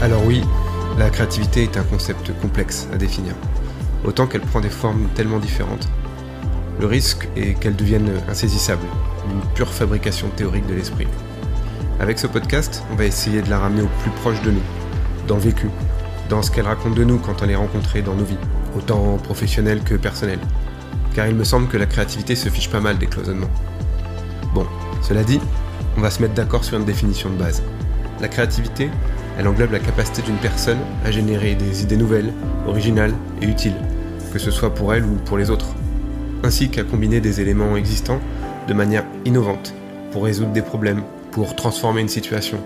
Alors oui, la créativité est un concept complexe à définir, autant qu'elle prend des formes tellement différentes. Le risque est qu'elle devienne insaisissable, une pure fabrication théorique de l'esprit. Avec ce podcast, on va essayer de la ramener au plus proche de nous, dans le vécu, dans ce qu'elle raconte de nous quand on est rencontré dans nos vies, autant professionnelles que personnelles. Car il me semble que la créativité se fiche pas mal des cloisonnements. Bon, cela dit, on va se mettre d'accord sur une définition de base. La créativité, elle englobe la capacité d'une personne à générer des idées nouvelles, originales et utiles, que ce soit pour elle ou pour les autres, ainsi qu'à combiner des éléments existants de manière innovante, pour résoudre des problèmes, pour transformer une situation,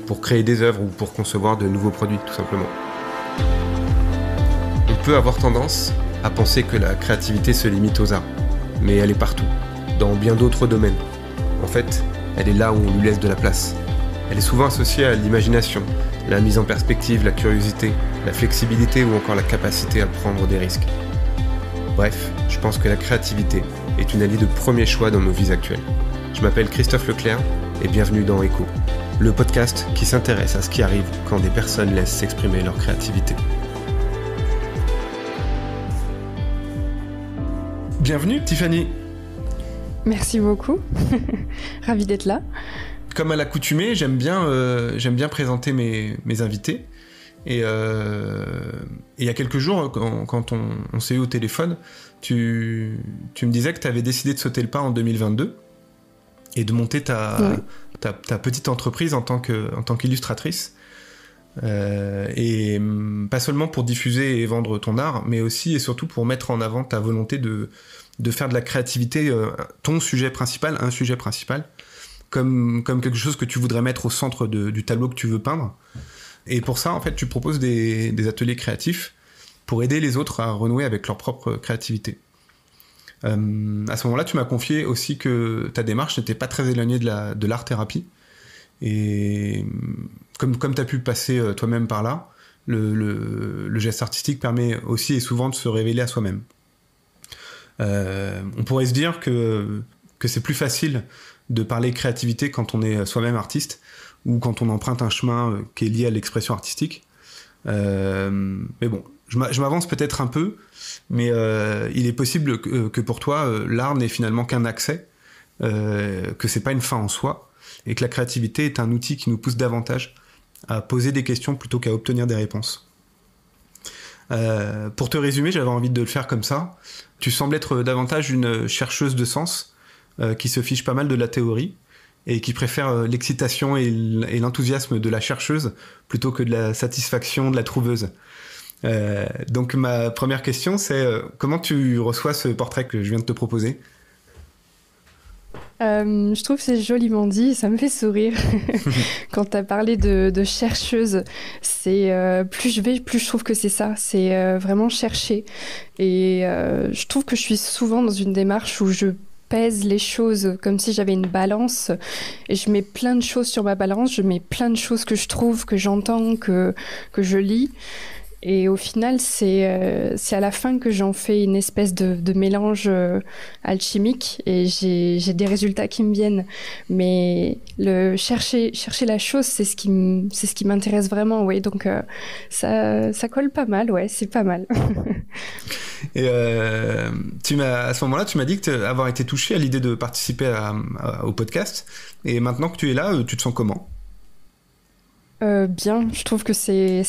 pour créer des œuvres ou pour concevoir de nouveaux produits, tout simplement. On peut avoir tendance à penser que la créativité se limite aux arts, mais elle est partout, dans bien d'autres domaines. En fait, elle est là où on lui laisse de la place. Elle est souvent associée à l'imagination, la mise en perspective, la curiosité, la flexibilité ou encore la capacité à prendre des risques. Bref, je pense que la créativité est une alliée de premier choix dans nos vies actuelles. Je m'appelle Christophe Leclerc et bienvenue dans Echo, le podcast qui s'intéresse à ce qui arrive quand des personnes laissent s'exprimer leur créativité. Bienvenue Tiffany. Merci beaucoup, ravie d'être là. Comme à l'accoutumée, j'aime bien présenter mes invités. Et il y a quelques jours, quand on s'est eu au téléphone, tu me disais que tu avais décidé de sauter le pas en 2022 et de monter ta petite entreprise en tant qu'illustratrice. Et pas seulement pour diffuser et vendre ton art, mais aussi et surtout pour mettre en avant ta volonté de faire de la créativité ton sujet principal, un sujet principal, comme quelque chose que tu voudrais mettre au centre du tableau que tu veux peindre. Et pour ça, en fait, tu proposes des ateliers créatifs pour aider les autres à renouer avec leur propre créativité. À ce moment-là, tu m'as confié aussi que ta démarche n'était pas très éloignée de l'art-thérapie. Et comme tu as pu passer toi-même par là, le geste artistique permet aussi et souvent de se révéler à soi-même. On pourrait se dire que c'est plus facile de parler créativité quand on est soi-même artiste ou quand on emprunte un chemin qui est lié à l'expression artistique. Mais bon, je m'avance peut-être un peu, mais il est possible que pour toi, l'art n'est finalement qu'un accès, que c'est pas une fin en soi, et que la créativité est un outil qui nous pousse davantage à poser des questions plutôt qu'à obtenir des réponses. Pour te résumer, j'avais envie de le faire comme ça. Tu sembles être davantage une chercheuse de sens qui se fiche pas mal de la théorie et qui préfère l'excitation et l'enthousiasme de la chercheuse plutôt que de la satisfaction de la trouveuse. Donc ma première question, c'est comment tu reçois ce portrait que je viens de te proposer ? Je trouve que c'est joliment dit, ça me fait sourire. Quand tu as parlé de chercheuse, c'est plus je trouve que c'est ça, c'est vraiment chercher. Et je trouve que je suis souvent dans une démarche où je pèse les choses comme si j'avais une balance et je mets plein de choses sur ma balance, je mets plein de choses que je trouve, que j'entends, que je lis. Et au final, c'est à la fin que j'en fais une espèce de mélange alchimique et j'ai des résultats qui me viennent. Mais le chercher la chose, c'est ce qui m'intéresse vraiment, ouais. Donc ça colle pas mal, ouais, c'est pas mal. Et à ce moment-là, tu m'as dit avoir été touché à l'idée de participer au podcast. Et maintenant que tu es là, tu te sens comment ? Bien, je trouve que c'est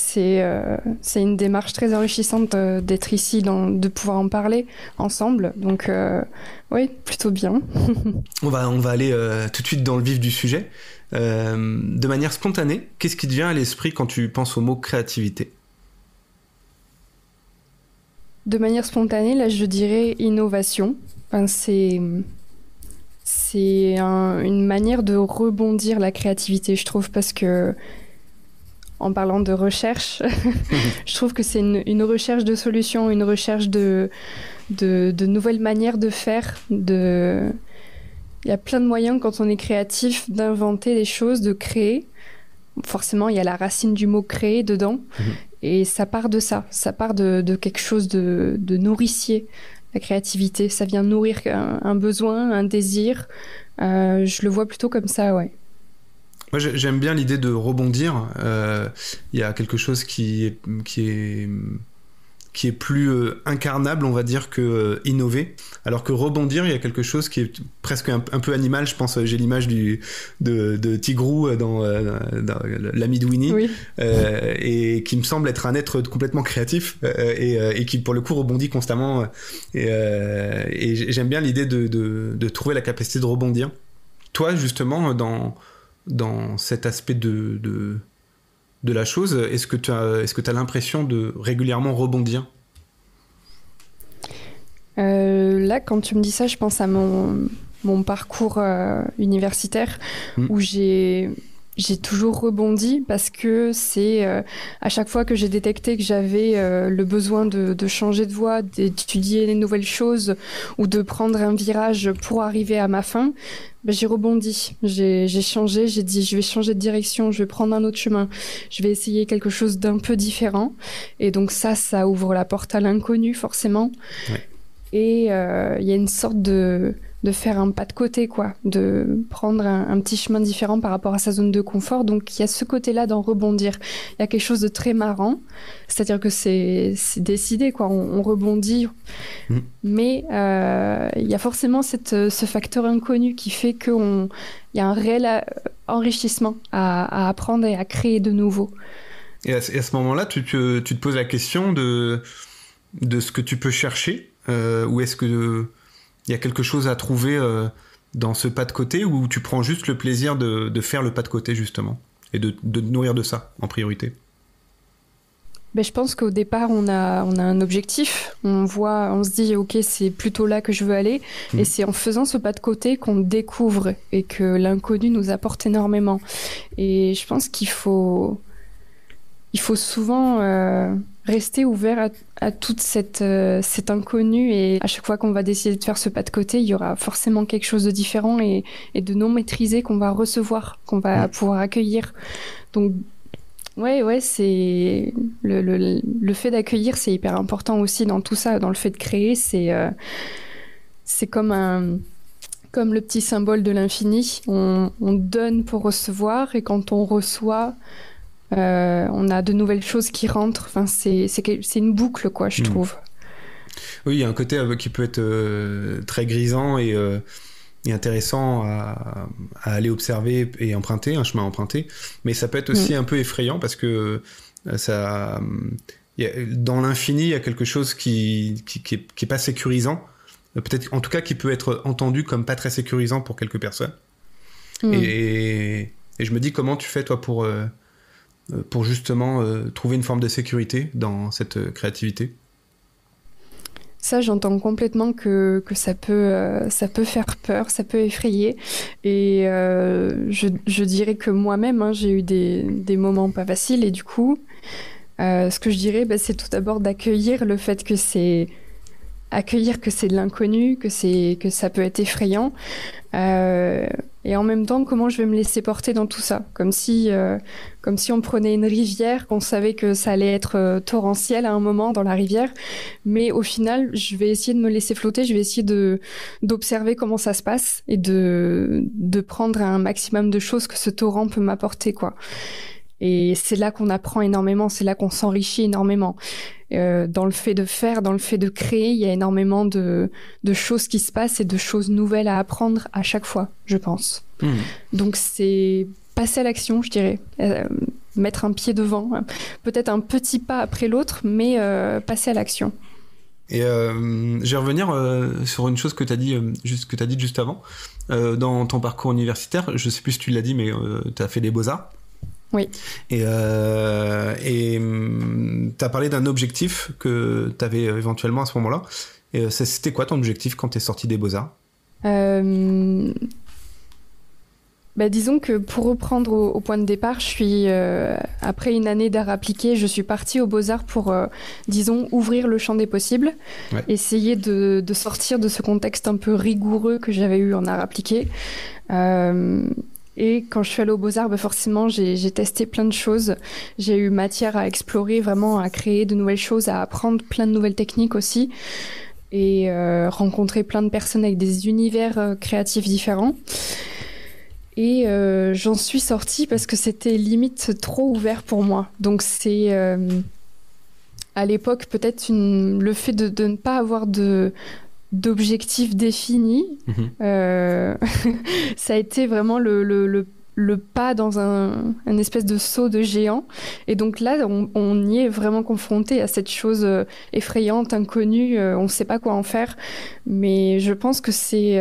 une démarche très enrichissante d'être ici, de pouvoir en parler ensemble. Donc, oui, plutôt bien. On va aller tout de suite dans le vif du sujet. De manière spontanée, qu'est-ce qui te vient à l'esprit quand tu penses au mot créativité ? De manière spontanée, là, je dirais innovation. Enfin, c'est une manière de rebondir la créativité, je trouve, parce que en parlant de recherche, je trouve que c'est une recherche de solutions, une recherche de nouvelles manières de faire. Il y a plein de moyens quand on est créatif d'inventer des choses, de créer. Forcément, il y a la racine du mot créer dedans. Et ça part de ça. Ça part de quelque chose de nourricier, la créativité. Ça vient nourrir un besoin, un désir. Je le vois plutôt comme ça, ouais. Moi, j'aime bien l'idée de rebondir. Il y a quelque chose qui est plus incarnable, on va dire, que innover. Alors que rebondir, il y a quelque chose qui est presque un peu animal. Je pense, j'ai l'image de Tigrou dans l'ami de Winnie, oui. Et qui me semble être un être complètement créatif et qui, pour le coup, rebondit constamment. Et j'aime bien l'idée de trouver la capacité de rebondir. Toi, justement, dans cet aspect de la chose, est-ce que tu as l'impression de régulièrement rebondir ? Là, quand tu me dis ça, je pense à mon parcours universitaire où j'ai toujours rebondi parce que c'est à chaque fois que j'ai détecté que j'avais le besoin de changer de voie, d'étudier les nouvelles choses ou de prendre un virage pour arriver à ma fin, j'ai rebondi, j'ai changé, j'ai dit je vais changer de direction, je vais prendre un autre chemin, je vais essayer quelque chose d'un peu différent. Et donc ça ouvre la porte à l'inconnu forcément. Ouais. Et il y a une sorte de faire un pas de côté, quoi, de prendre un petit chemin différent par rapport à sa zone de confort. Donc il y a ce côté-là d'en rebondir. Il y a quelque chose de très marrant, c'est-à-dire que c'est décidé, quoi, on rebondit. Mais il y a forcément ce facteur inconnu qui fait qu'il y a un réel enrichissement à apprendre et à créer de nouveau. Et à ce moment-là, tu te poses la question de ce que tu peux chercher, ou est-ce que il y a quelque chose à trouver dans ce pas de côté, ou tu prends juste le plaisir de faire le pas de côté, justement, et de te nourrir de ça en priorité? Je pense qu'au départ, on a un objectif. On se dit, ok, c'est plutôt là que je veux aller. Et c'est en faisant ce pas de côté qu'on découvre et que l'inconnu nous apporte énormément. Et je pense qu'il faut souvent rester ouvert à toute cet inconnu, et à chaque fois qu'on va décider de faire ce pas de côté, il y aura forcément quelque chose de différent et de non maîtrisé qu'on va recevoir, qu'on va pouvoir accueillir. Donc ouais, c'est le fait d'accueillir, c'est hyper important aussi dans tout ça, dans le fait de créer, c'est comme le petit symbole de l'infini. On donne pour recevoir, et quand on reçoit, on a de nouvelles choses qui rentrent. Enfin, c'est une boucle, quoi, je trouve. Oui, il y a un côté qui peut être très grisant et intéressant à aller observer et emprunter, un chemin emprunté. Mais ça peut être aussi un peu effrayant parce que dans l'infini, il y a quelque chose qui est pas sécurisant. Peut-être, en tout cas, qui peut être entendu comme pas très sécurisant pour quelques personnes. Et je me dis, comment tu fais, toi, pour justement trouver une forme de sécurité dans cette créativité? Ça, j'entends complètement que ça peut faire peur, ça peut effrayer. Et je dirais que moi-même, j'ai eu des moments pas faciles. Et du coup, ce que je dirais, c'est tout d'abord d'accueillir le fait que c'est de l'inconnu, que ça peut être effrayant. Et en même temps, comment je vais me laisser porter dans tout ça, comme si on prenait une rivière, qu'on savait que ça allait être torrentiel à un moment dans la rivière, mais au final, je vais essayer de me laisser flotter, je vais essayer d'observer comment ça se passe et de prendre un maximum de choses que ce torrent peut m'apporter, quoi. Et c'est là qu'on apprend énormément, c'est là qu'on s'enrichit énormément. Dans le fait de faire, dans le fait de créer, il y a énormément de choses qui se passent et de choses nouvelles à apprendre à chaque fois, je pense. Donc c'est passer à l'action, je dirais. Mettre un pied devant, peut-être un petit pas après l'autre, mais passer à l'action. Et je vais revenir sur une chose que tu as dit juste avant. Dans ton parcours universitaire, je sais plus si tu l'as dit, mais tu as fait des beaux-arts. Oui. Et tu as parlé d'un objectif que tu avais éventuellement à ce moment-là. Et c'était quoi ton objectif quand tu es sorti des Beaux-Arts ? Disons que pour reprendre au point de départ, je suis après une année d'art appliqué, je suis partie aux Beaux-Arts pour, disons, ouvrir le champ des possibles, essayer de sortir de ce contexte un peu rigoureux que j'avais eu en art appliqué. Et quand je suis allée aux Beaux-Arts, forcément, j'ai testé plein de choses. J'ai eu matière à explorer, vraiment à créer de nouvelles choses, à apprendre plein de nouvelles techniques aussi, et rencontrer plein de personnes avec des univers créatifs différents. Et j'en suis sortie parce que c'était limite trop ouvert pour moi. Donc c'est à l'époque peut-être le fait de ne pas avoir d'objectif défini. Ça a été vraiment le pas dans un espèce de saut de géant. Et donc là, on y est vraiment confronté à cette chose effrayante, inconnue. On ne sait pas quoi en faire. Mais je pense que c'est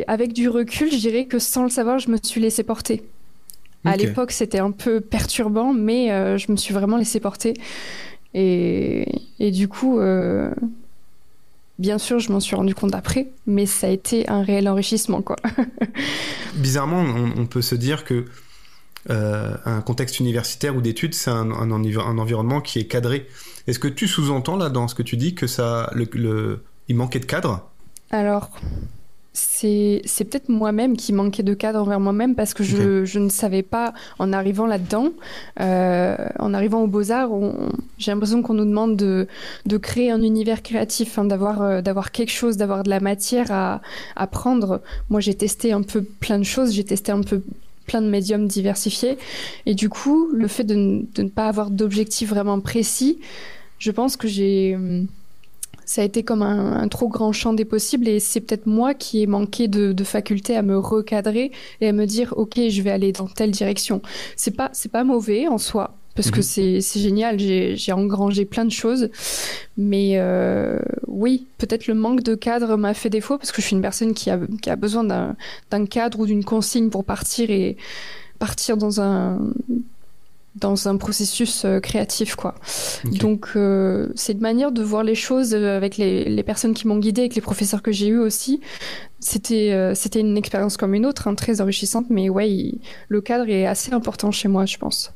avec du recul, je dirais que sans le savoir, je me suis laissée porter. À l'époque, c'était un peu perturbant, mais je me suis vraiment laissée porter. Et du coup, bien sûr, je m'en suis rendu compte après, mais ça a été un réel enrichissement, quoi. Bizarrement, on peut se dire que un contexte universitaire ou d'études, c'est un environnement qui est cadré. Est-ce que tu sous-entends là dans ce que tu dis que il manquait de cadre ? Alors, c'est peut-être moi-même qui manquais de cadre envers moi-même parce que je ne savais pas, en arrivant là-dedans, en arrivant aux Beaux-Arts, j'ai l'impression qu'on nous demande de créer un univers créatif, hein, d'avoir quelque chose, d'avoir de la matière à apprendre. Moi, j'ai testé un peu plein de choses, j'ai testé un peu plein de médiums diversifiés et du coup, le fait de ne pas avoir d'objectif vraiment précis, je pense que ça a été comme un trop grand champ des possibles et c'est peut-être moi qui ai manqué de faculté à me recadrer et à me dire ok, je vais aller dans telle direction. C'est pas mauvais en soi parce que c'est génial, j'ai engrangé plein de choses, mais oui, peut-être le manque de cadre m'a fait défaut parce que je suis une personne qui a besoin d'un cadre ou d'une consigne pour partir dans un processus créatif, quoi. Okay. Donc, c'est une manière de voir les choses avec les personnes qui m'ont guidée, avec les professeurs que j'ai eus aussi. C'était une expérience comme une autre, hein, très enrichissante, mais ouais, le cadre est assez important chez moi, je pense.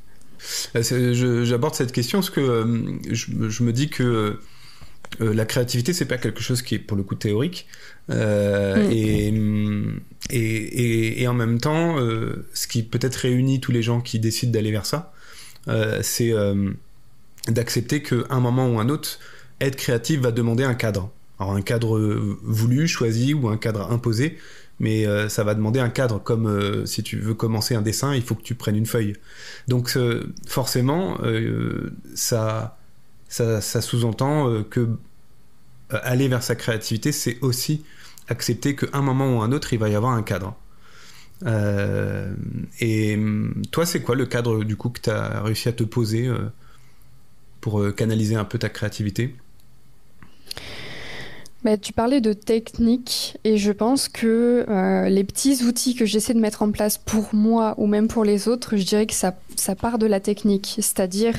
J'aborde cette question parce que je me dis que la créativité, c'est pas quelque chose qui est pour le coup théorique. Et en même temps, ce qui peut-être réunit tous les gens qui décident d'aller vers ça, c'est d'accepter qu'à un moment ou un autre, être créatif va demander un cadre. Alors un cadre voulu, choisi ou un cadre imposé, mais ça va demander un cadre, comme si tu veux commencer un dessin, il faut que tu prennes une feuille. Donc forcément, ça sous-entend que aller vers sa créativité, c'est aussi accepter qu'à un moment ou un autre, il va y avoir un cadre. Et toi, c'est quoi le cadre du coup que tu as réussi à te poser pour canaliser un peu ta créativité ? Bah, tu parlais de technique et je pense que les petits outils que j'essaie de mettre en place pour moi ou même pour les autres, je dirais que ça part de la technique. C'est-à-dire,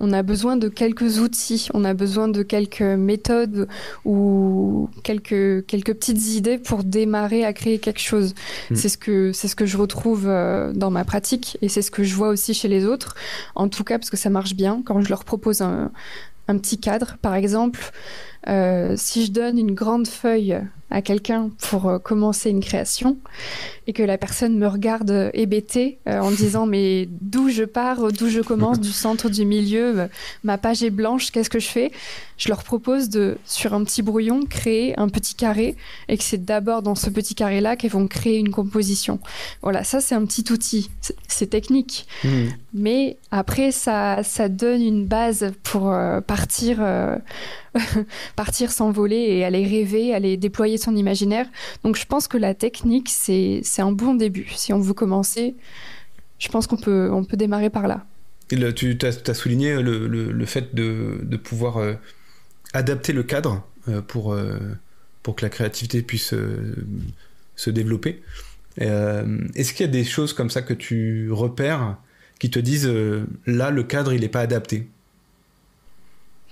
on a besoin de quelques outils, on a besoin de quelques méthodes ou quelques petites idées pour démarrer à créer quelque chose. C'est ce que je retrouve dans ma pratique et c'est ce que je vois aussi chez les autres. En tout cas, parce que ça marche bien quand je leur propose un petit cadre, par exemple. Si je donne une grande feuille à quelqu'un pour commencer une création et que la personne me regarde hébétée en disant mais d'où je pars, d'où je commence, du centre, du milieu, ma page est blanche, qu'est-ce que je fais ? Je leur propose sur un petit brouillon, créer un petit carré et que c'est d'abord dans ce petit carré-là qu'elles vont créer une composition. Voilà, ça c'est un petit outil, c'est technique. Mais après ça donne une base pour partir s'envoler et aller rêver, aller déployer son imaginaire. Donc je pense que la technique, c'est un bon début. Si on veut commencer, je pense qu'on peut démarrer par là. Et là, tu as souligné le fait de pouvoir adapter le cadre pour que la créativité puisse se développer. Est-ce qu'il y a des choses comme ça que tu repères qui te disent là, le cadre, il n'est pas adapté ?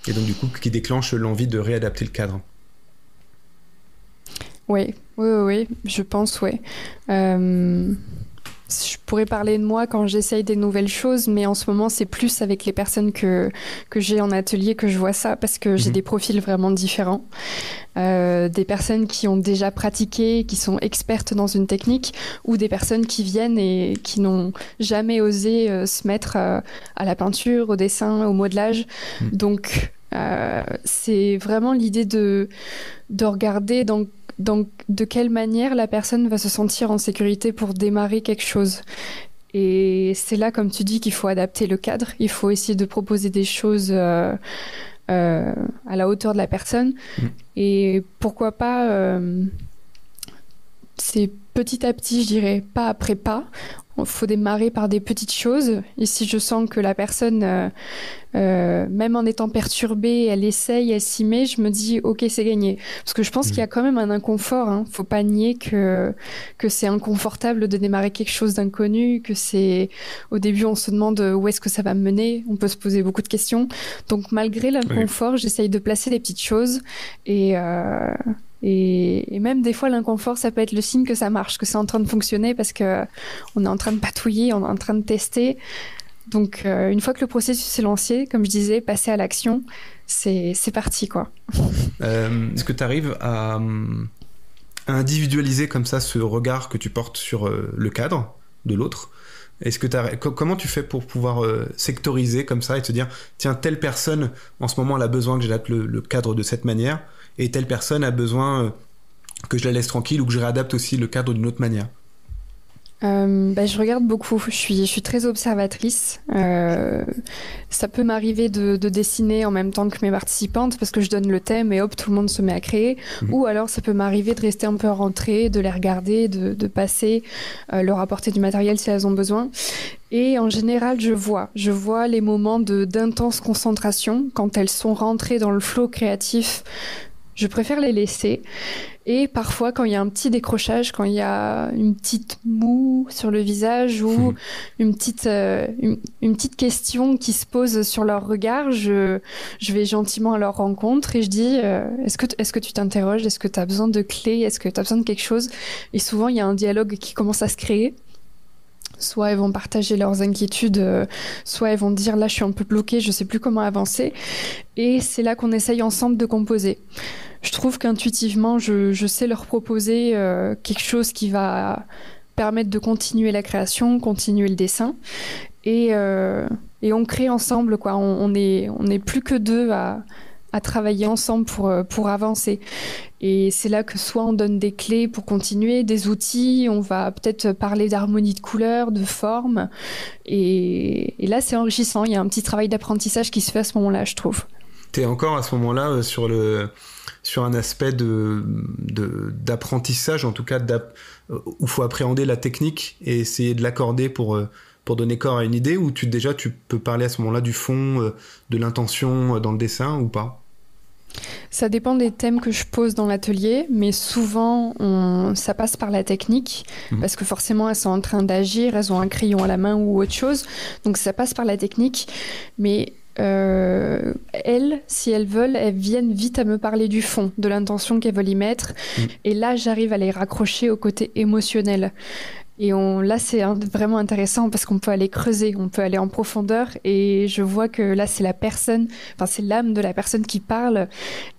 Et donc, du coup, qui déclenche l'envie de réadapter le cadre. Oui, je pense, oui. Je pourrais parler de moi quand j'essaye des nouvelles choses, mais en ce moment, c'est plus avec les personnes que j'ai en atelier que je vois ça, parce que j'ai des profils vraiment différents. Des personnes qui ont déjà pratiqué, qui sont expertes dans une technique, ou des personnes qui viennent et qui n'ont jamais osé se mettre à la peinture, au dessin, au modelage. Donc, c'est vraiment l'idée de regarder dans donc de quelle manière la personne va se sentir en sécurité pour démarrer quelque chose. Et c'est là, comme tu dis, qu'il faut adapter le cadre. Il faut essayer de proposer des choses à la hauteur de la personne. Et pourquoi pas, c'est petit à petit, je dirais, pas après pas. Il faut démarrer par des petites choses. Et si je sens que la personne, même en étant perturbée, elle essaye, elle s'y met, je me dis, ok, c'est gagné. Parce que je pense qu'il y a quand même un inconfort. Hein. Faut pas nier que c'est inconfortable de démarrer quelque chose d'inconnu, que c'est, au début, on se demande où est-ce que ça va me mener. On peut se poser beaucoup de questions. Donc, malgré l'inconfort, j'essaye de placer des petites choses et même des fois, l'inconfort, ça peut être le signe que ça marche, que c'est en train de fonctionner parce que on est en train de patouiller, on est en train de tester. Donc, une fois que le processus est lancé, comme je disais, passer à l'action, c'est parti, quoi. Est-ce que tu arrives à individualiser comme ça ce regard que tu portes sur le cadre de l'autre ? Est-ce que comment tu fais pour pouvoir sectoriser comme ça et te dire, tiens, telle personne, en ce moment, elle a besoin que j'adapte le cadre de cette manière, et telle personne a besoin que je la laisse tranquille ou que je réadapte aussi le cadre d'une autre manière? Je regarde beaucoup, je suis très observatrice. Ça peut m'arriver de dessiner en même temps que mes participantes parce que je donne le thème et hop, tout le monde se met à créer. Ou alors ça peut m'arriver de rester un peu en rentrée, de les regarder, de passer, leur apporter du matériel si elles ont besoin. Et en général, je vois les moments d'intense concentration quand elles sont rentrées dans le flow créatif. Je préfère les laisser. Et parfois, quand il y a un petit décrochage, quand il y a une petite moue sur le visage ou une petite question qui se pose sur leur regard, je vais gentiment à leur rencontre et je dis est-ce que tu t'interroges? Est-ce que tu as besoin de clés? Est-ce que tu as besoin de quelque chose? Et souvent, il y a un dialogue qui commence à se créer. Soit elles vont partager leurs inquiétudes, soit elles vont dire là je suis un peu bloquée, je sais plus comment avancer. Et c'est là qu'on essaye ensemble de composer. Je trouve qu'intuitivement, je sais leur proposer quelque chose qui va permettre de continuer la création, continuer le dessin. Et on crée ensemble, quoi. On est plus que deux à travailler ensemble pour avancer. Et c'est là que soit on donne des clés pour continuer, des outils, on va peut-être parler d'harmonie de couleurs, de forme. Et là, c'est enrichissant. Il y a un petit travail d'apprentissage qui se fait à ce moment-là, je trouve. T'es encore à ce moment-là sur un aspect d'apprentissage, en tout cas, où il faut appréhender la technique et essayer de l'accorder pour donner corps à une idée, ou tu peux parler à ce moment-là du fond, de l'intention dans le dessin ou pas? Ça dépend des thèmes que je pose dans l'atelier, mais souvent ça passe par la technique, parce que forcément elles sont en train d'agir, elles ont un crayon à la main ou autre chose, donc ça passe par la technique, mais elles, si elles veulent, elles viennent vite à me parler du fond, de l'intention qu'elles veulent y mettre, et là j'arrive à les raccrocher au côté émotionnel. Et là, c'est vraiment intéressant parce qu'on peut aller creuser, on peut aller en profondeur. Et je vois que là, c'est c'est l'âme de la personne qui parle.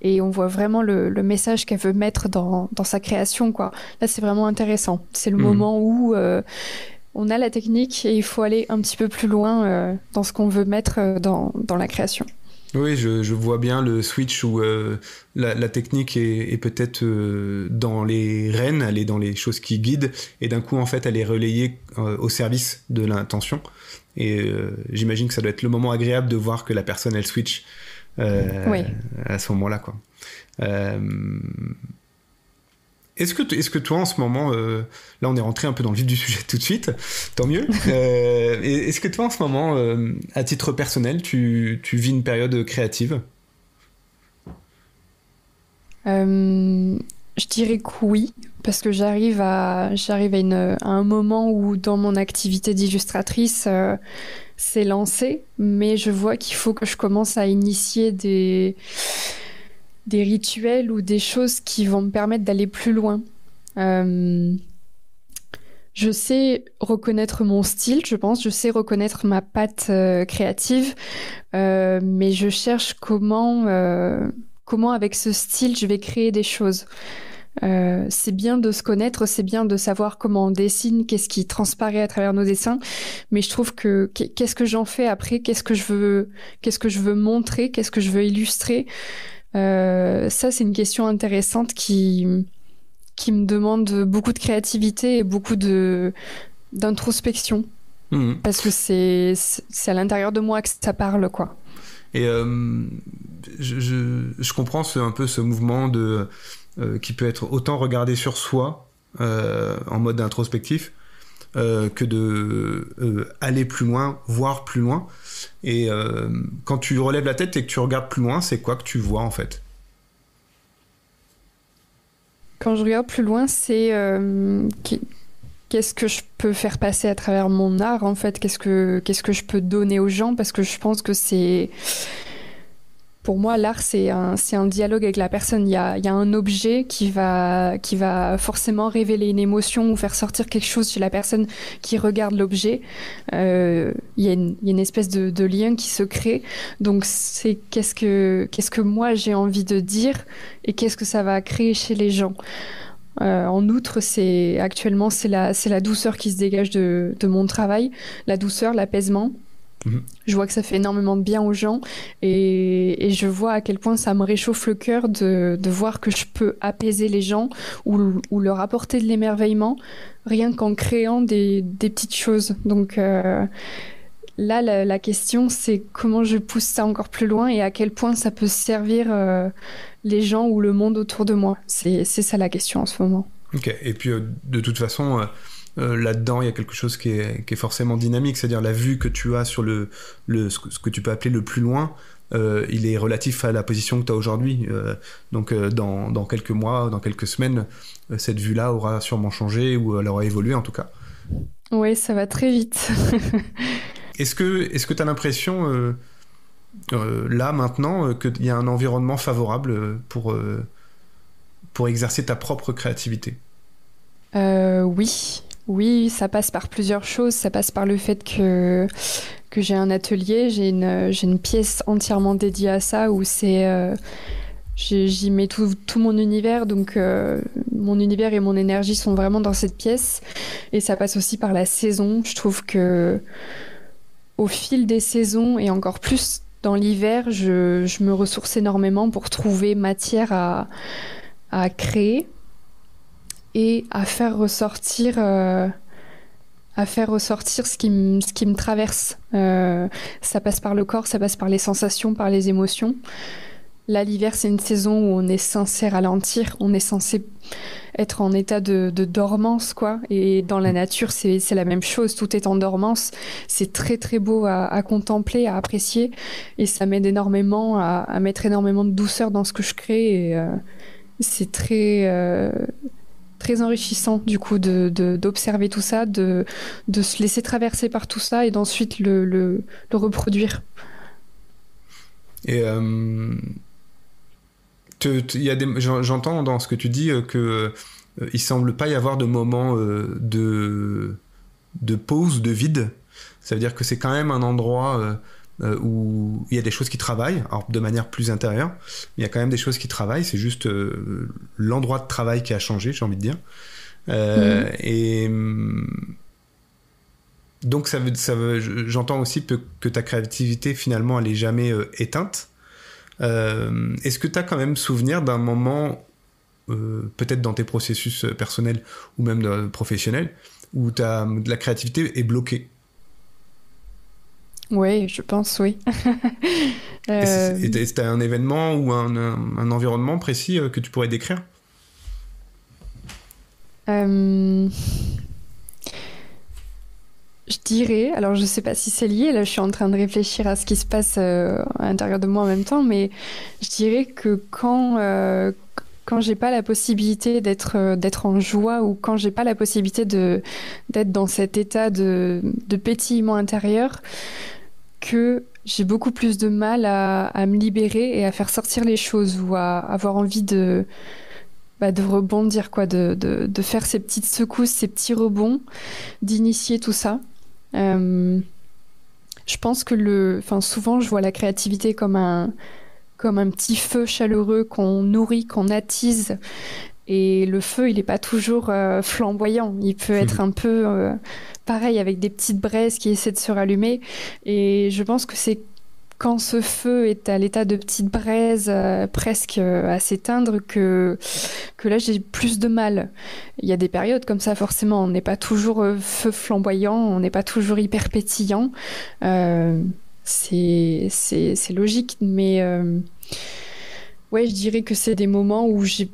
Et on voit vraiment le message qu'elle veut mettre dans sa création, quoi. Là, c'est vraiment intéressant. C'est le moment où on a la technique et il faut aller un petit peu plus loin dans ce qu'on veut mettre dans la création. Oui, je vois bien le switch où la technique est peut-être dans les rênes, elle est dans les choses qui guident, et d'un coup, en fait, elle est relayée au service de l'intention. Et j'imagine que ça doit être le moment agréable de voir que la personne, elle switch à ce moment-là, quoi. Est-ce que toi, en ce moment, là on est rentré un peu dans le vif du sujet tout de suite, tant mieux, est-ce que toi, en ce moment, à titre personnel, tu vis une période créative? Je dirais que oui, parce que j'arrive à un moment où dans mon activité d'illustratrice, c'est lancé, mais je vois qu'il faut que je commence à initier des rituels ou des choses qui vont me permettre d'aller plus loin. Je sais reconnaître mon style, je pense, je sais reconnaître ma patte créative, mais je cherche comment avec ce style je vais créer des choses. C'est bien de se connaître, c'est bien de savoir comment on dessine, qu'est-ce qui transparaît à travers nos dessins, mais je trouve que qu'est-ce que j'en fais après, qu'est-ce que je veux montrer, qu'est-ce que je veux illustrer. Ça, c'est une question intéressante qui qui me demande beaucoup de créativité et beaucoup d'introspection. Parce que c'est à l'intérieur de moi que ça parle, quoi. Et je comprends un peu ce mouvement qui peut être autant regardé sur soi en mode introspectif que de aller plus loin, voir plus loin. Et quand tu relèves la tête et que tu regardes plus loin, c'est quoi que tu vois en fait? Quand je regarde plus loin, c'est qu'est-ce que je peux faire passer à travers mon art, en fait? Qu'est-ce que je peux donner aux gens? Parce que je pense que pour moi, l'art, c'est un dialogue avec la personne. Il y a un objet qui va forcément révéler une émotion ou faire sortir quelque chose chez la personne qui regarde l'objet. Il y a une espèce de lien qui se crée. Donc, c'est qu'est-ce que moi j'ai envie de dire et qu'est-ce que ça va créer chez les gens. En outre, actuellement, c'est la douceur qui se dégage de mon travail, la douceur, l'apaisement. Je vois que ça fait énormément de bien aux gens et je vois à quel point ça me réchauffe le cœur de voir que je peux apaiser les gens ou leur apporter de l'émerveillement rien qu'en créant des petites choses. Donc là, la question, c'est comment je pousse ça encore plus loin et à quel point ça peut servir les gens ou le monde autour de moi. C'est ça la question en ce moment. Ok, et puis de toute façon, là-dedans, il y a quelque chose qui est forcément dynamique, c'est-à-dire la vue que tu as sur ce que tu peux appeler le plus loin, il est relatif à la position que tu as aujourd'hui. Donc dans quelques mois, dans quelques semaines, cette vue-là aura sûrement changé ou elle aura évolué en tout cas. Oui, ça va très vite. Est-ce que tu as l'impression, là, maintenant, qu'il y a un environnement favorable pour exercer ta propre créativité? Oui, ça passe par plusieurs choses. Ça passe par le fait que j'ai un atelier, j'ai une pièce entièrement dédiée à ça où j'y mets tout mon univers, donc mon univers et mon énergie sont vraiment dans cette pièce. Et ça passe aussi par la saison. Je trouve que au fil des saisons et encore plus dans l'hiver, je me ressource énormément pour trouver matière à créer et à faire ressortir ce qui me traverse. Ça passe par le corps, ça passe par les sensations, par les émotions. Là, l'hiver, c'est une saison où on est censé ralentir, on est censé être en état de dormance, quoi. Et dans la nature, c'est la même chose, tout est en dormance. C'est très, très beau à contempler, à apprécier. Et ça m'aide énormément à mettre énormément de douceur dans ce que je crée. Et c'est très... très enrichissant du coup d'observer tout ça, de se laisser traverser par tout ça et d'ensuite le reproduire. Et j'entends dans ce que tu dis que il semble pas y avoir de moment de pause, de vide. Ça veut dire que c'est quand même un endroit où il y a des choses qui travaillent, alors de manière plus intérieure, mais il y a quand même des choses qui travaillent, c'est juste l'endroit de travail qui a changé, j'ai envie de dire. Et donc j'entends aussi que ta créativité finalement elle est jamais éteinte. Est-ce que tu as quand même souvenir d'un moment, peut-être dans tes processus personnels ou même professionnels, où la créativité est bloquée? Oui, je pense, oui. Est-ce que tu as un événement ou un environnement précis que tu pourrais décrire? Je dirais, alors je sais pas si c'est lié, là je suis en train de réfléchir à ce qui se passe à l'intérieur de moi en même temps, mais je dirais que quand j'ai pas la possibilité d'être en joie ou quand j'ai pas la possibilité d'être dans cet état de pétillement intérieur, que j'ai beaucoup plus de mal à me libérer et à faire sortir les choses ou à avoir envie de rebondir, quoi, de faire ces petites secousses, ces petits rebonds, d'initier tout ça. Je pense que souvent je vois la créativité comme un petit feu chaleureux qu'on nourrit, qu'on attise. Et le feu, il n'est pas toujours flamboyant. Il peut être un peu pareil, avec des petites braises qui essaient de se rallumer. Et je pense que c'est quand ce feu est à l'état de petite braise, presque à s'éteindre, que là j'ai plus de mal. Il y a des périodes comme ça, forcément, on n'est pas toujours feu flamboyant, on n'est pas toujours hyper pétillant. C'est logique, mais ouais, je dirais que c'est des moments où j'ai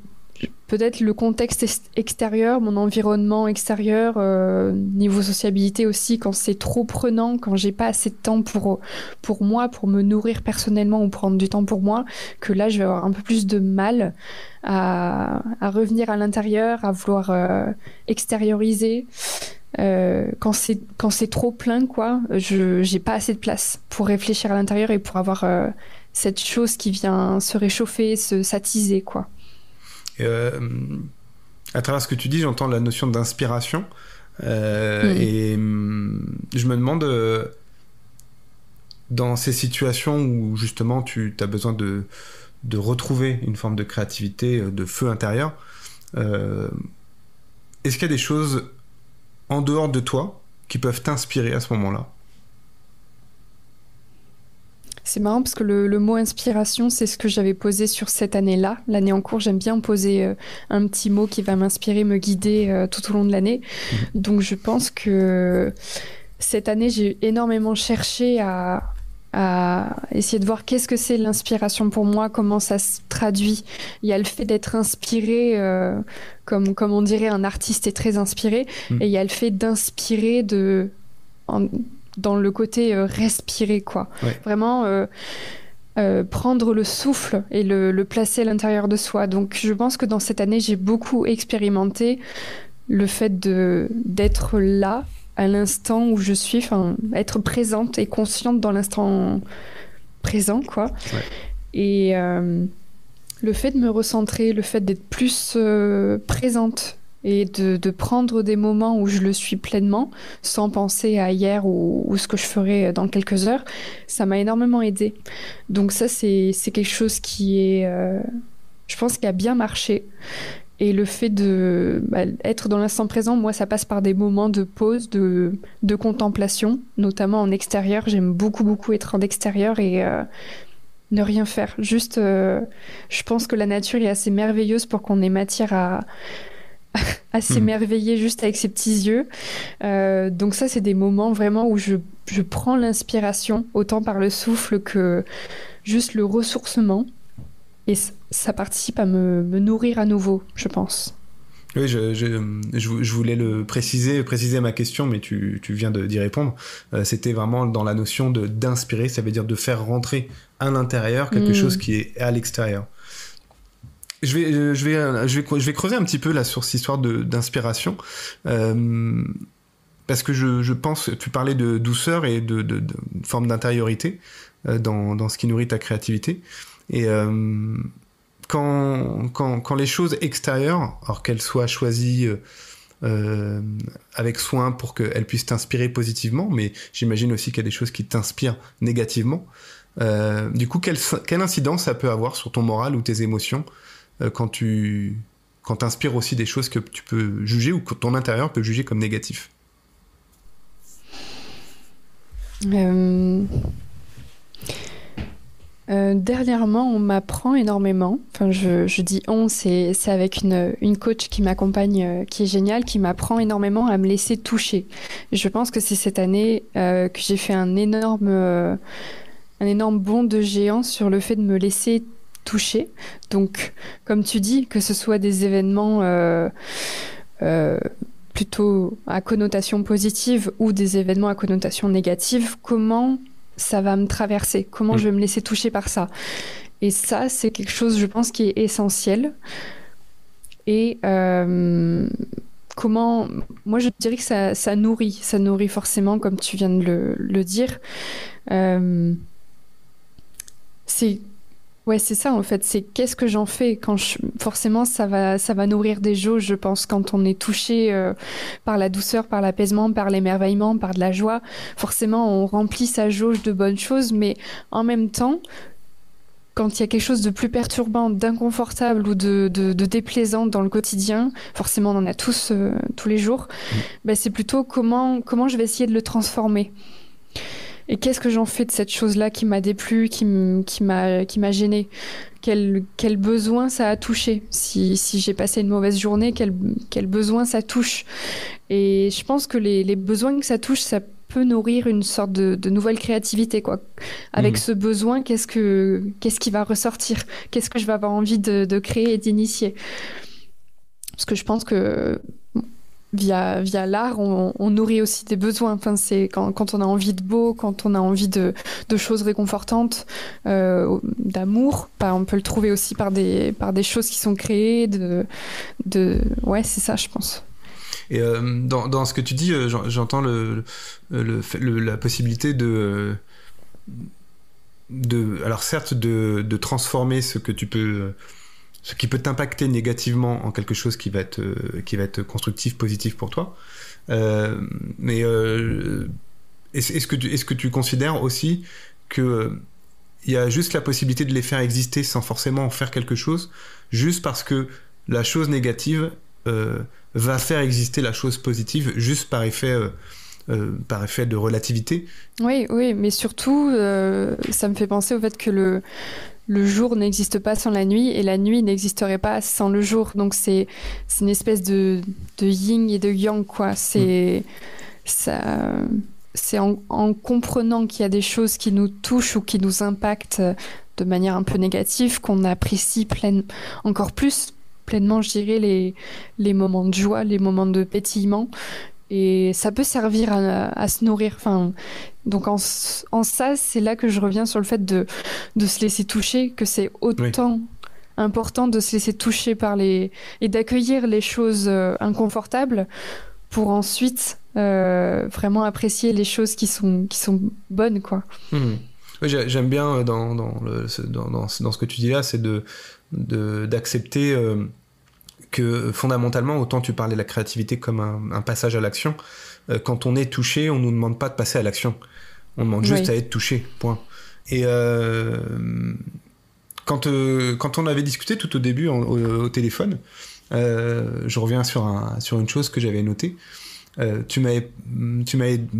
peut-être le contexte extérieur, mon environnement extérieur, niveau sociabilité aussi, quand c'est trop prenant, quand j'ai pas assez de temps pour moi, pour me nourrir personnellement ou prendre du temps pour moi, que là je vais avoir un peu plus de mal à revenir à l'intérieur, à vouloir extérioriser. Quand c'est trop plein, quoi, j'ai pas assez de place pour réfléchir à l'intérieur et pour avoir cette chose qui vient se réchauffer, s'attiser, quoi. À travers ce que tu dis, j'entends la notion d'inspiration. Et je me demande, dans ces situations où justement tu as besoin de retrouver une forme de créativité, de feu intérieur, est-ce qu'il y a des choses en dehors de toi qui peuvent t'inspirer à ce moment-là? C'est marrant parce que le mot inspiration, c'est ce que j'avais posé sur cette année-là. L'année en cours, j'aime bien poser un petit mot qui va m'inspirer, me guider tout au long de l'année. Donc je pense que cette année, j'ai énormément cherché à essayer de voir qu'est-ce que c'est l'inspiration pour moi, comment ça se traduit. Il y a le fait d'être inspiré, comme on dirait un artiste est très inspiré, et il y a le fait d'inspirer dans le côté respirer, quoi. Ouais. Vraiment prendre le souffle et le placer à l'intérieur de soi. Donc je pense que dans cette année, j'ai beaucoup expérimenté le fait d'être là, à l'instant où je suis, enfin, être présente et consciente dans l'instant présent, quoi. Ouais. Et le fait de me recentrer, le fait d'être plus présente et de prendre des moments où je le suis pleinement, sans penser à hier ou ce que je ferai dans quelques heures, ça m'a énormément aidée. Donc ça, c'est quelque chose qui est, je pense, qui a bien marché. Et le fait être dans l'instant présent, moi, ça passe par des moments de pause, de contemplation, notamment en extérieur. J'aime beaucoup, beaucoup être en extérieur et ne rien faire. Juste, je pense que la nature est assez merveilleuse pour qu'on ait matière à s'émerveiller juste avec ses petits yeux. Donc ça, c'est des moments vraiment où je prends l'inspiration, autant par le souffle que juste le ressourcement. Et ça participe à me nourrir à nouveau, je pense. Oui, je voulais préciser ma question, mais tu viens d'y répondre. C'était vraiment dans la notion d'inspirer, ça veut dire de faire rentrer à l'intérieur quelque chose qui est à l'extérieur. Je vais creuser un petit peu là sur cette histoire d'inspiration, parce que je pense, tu parlais de douceur et de forme d'intériorité dans ce qui nourrit ta créativité. Et quand les choses extérieures, alors qu'elles soient choisies avec soin pour qu'elles puissent t'inspirer positivement, mais j'imagine aussi qu'il y a des choses qui t'inspirent négativement, du coup, quelle incidence ça peut avoir sur ton moral ou tes émotions quand t'inspires aussi des choses que tu peux juger ou que ton intérieur peut juger comme négatif? Dernièrement, on m'apprend énormément. Enfin, je dis on, c'est avec une coach qui m'accompagne, qui est géniale, qui m'apprend énormément à me laisser toucher. Je pense que c'est cette année que j'ai fait un énorme bond de géant sur le fait de me laisser toucher. Donc, comme tu dis, que ce soit des événements plutôt à connotation positive ou des événements à connotation négative, comment ça va me traverser, comment je vais me laisser toucher par ça. Et ça, c'est quelque chose, je pense, qui est essentiel. Et comment... Moi, je dirais que ça nourrit forcément, comme tu viens de le dire. Ouais, c'est ça en fait, c'est qu'est-ce que j'en fais forcément ça va nourrir des jauges, je pense, quand on est touché par la douceur, par l'apaisement, par l'émerveillement, par de la joie. Forcément, on remplit sa jauge de bonnes choses, mais en même temps, quand il y a quelque chose de plus perturbant, d'inconfortable ou de déplaisant dans le quotidien, forcément on en a tous les jours, c'est plutôt comment je vais essayer de le transformer. Et qu'est-ce que j'en fais de cette chose-là qui m'a déplu, qui m'a gênée? Quel besoin ça a touché? Si j'ai passé une mauvaise journée, quel besoin ça touche? Et je pense que les besoins que ça touche, ça peut nourrir une sorte de nouvelle créativité, quoi. Avec ce besoin, qu'est-ce qui va ressortir? Qu'est-ce que je vais avoir envie de créer et d'initier? Parce que je pense que via l'art, on nourrit aussi des besoins. Enfin, c'est quand on a envie de beau, quand on a envie de choses réconfortantes, d'amour, on peut le trouver aussi par des choses qui sont créées. Ouais, c'est ça, je pense. Et dans ce que tu dis, j'entends la possibilité alors certes de transformer ce qui peut t'impacter négativement en quelque chose qui va être constructif, positif pour toi. Mais est-ce que tu considères aussi que il y a juste la possibilité de les faire exister sans forcément en faire quelque chose, juste parce que la chose négative va faire exister la chose positive juste par effet de relativité? Oui, mais surtout, ça me fait penser au fait que le jour n'existe pas sans la nuit et la nuit n'existerait pas sans le jour. Donc c'est une espèce de yin et de yang, quoi. C'est en comprenant qu'il y a des choses qui nous touchent ou qui nous impactent de manière un peu négative qu'on apprécie encore plus pleinement, je dirais, les moments de joie, les moments de pétillement. Et ça peut servir à se nourrir. Enfin, donc en ça, c'est là que je reviens sur le fait de se laisser toucher, que c'est autant important de se laisser toucher et d'accueillir les choses inconfortables pour ensuite vraiment apprécier les choses qui sont bonnes, quoi. Oui, j'aime bien dans ce que tu dis là, c'est d'accepter que fondamentalement, autant tu parlais de la créativité comme un passage à l'action, quand on est touché, on nous demande pas de passer à l'action, on demande juste à être touché, point. Et quand on avait discuté tout au début au téléphone, je reviens sur une chose que j'avais notée. Tu m'avais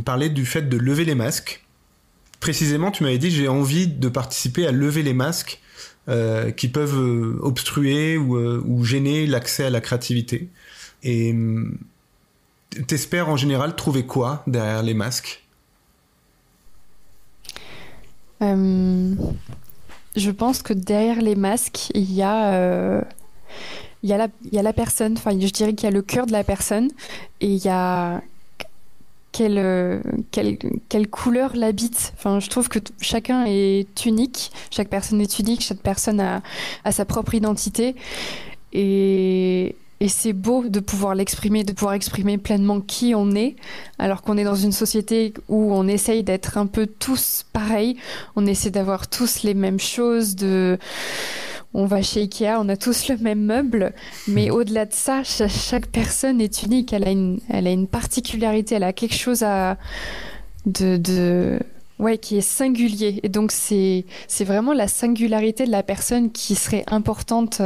parlé du fait de lever les masques. Précisément, tu m'avais dit j'ai envie de participer à lever les masques qui peuvent obstruer ou gêner l'accès à la créativité. Et t'espères en général trouver quoi derrière les masques? Je pense que derrière les masques, il y a la personne. Enfin, je dirais qu'il y a le cœur de la personne et il y a quelle couleur l'habite. Enfin, je trouve que chacun est unique, chaque personne est unique, chaque personne a sa propre identité et c'est beau de pouvoir l'exprimer, de pouvoir exprimer pleinement qui on est, alors qu'on est dans une société où on essaye d'être un peu tous pareils, on essaie d'avoir tous les mêmes choses, on va chez Ikea, on a tous le même meuble, mais au-delà de ça, chaque personne est unique, elle a une particularité, elle a quelque chose qui est singulier. Et donc c'est vraiment la singularité de la personne qui serait importante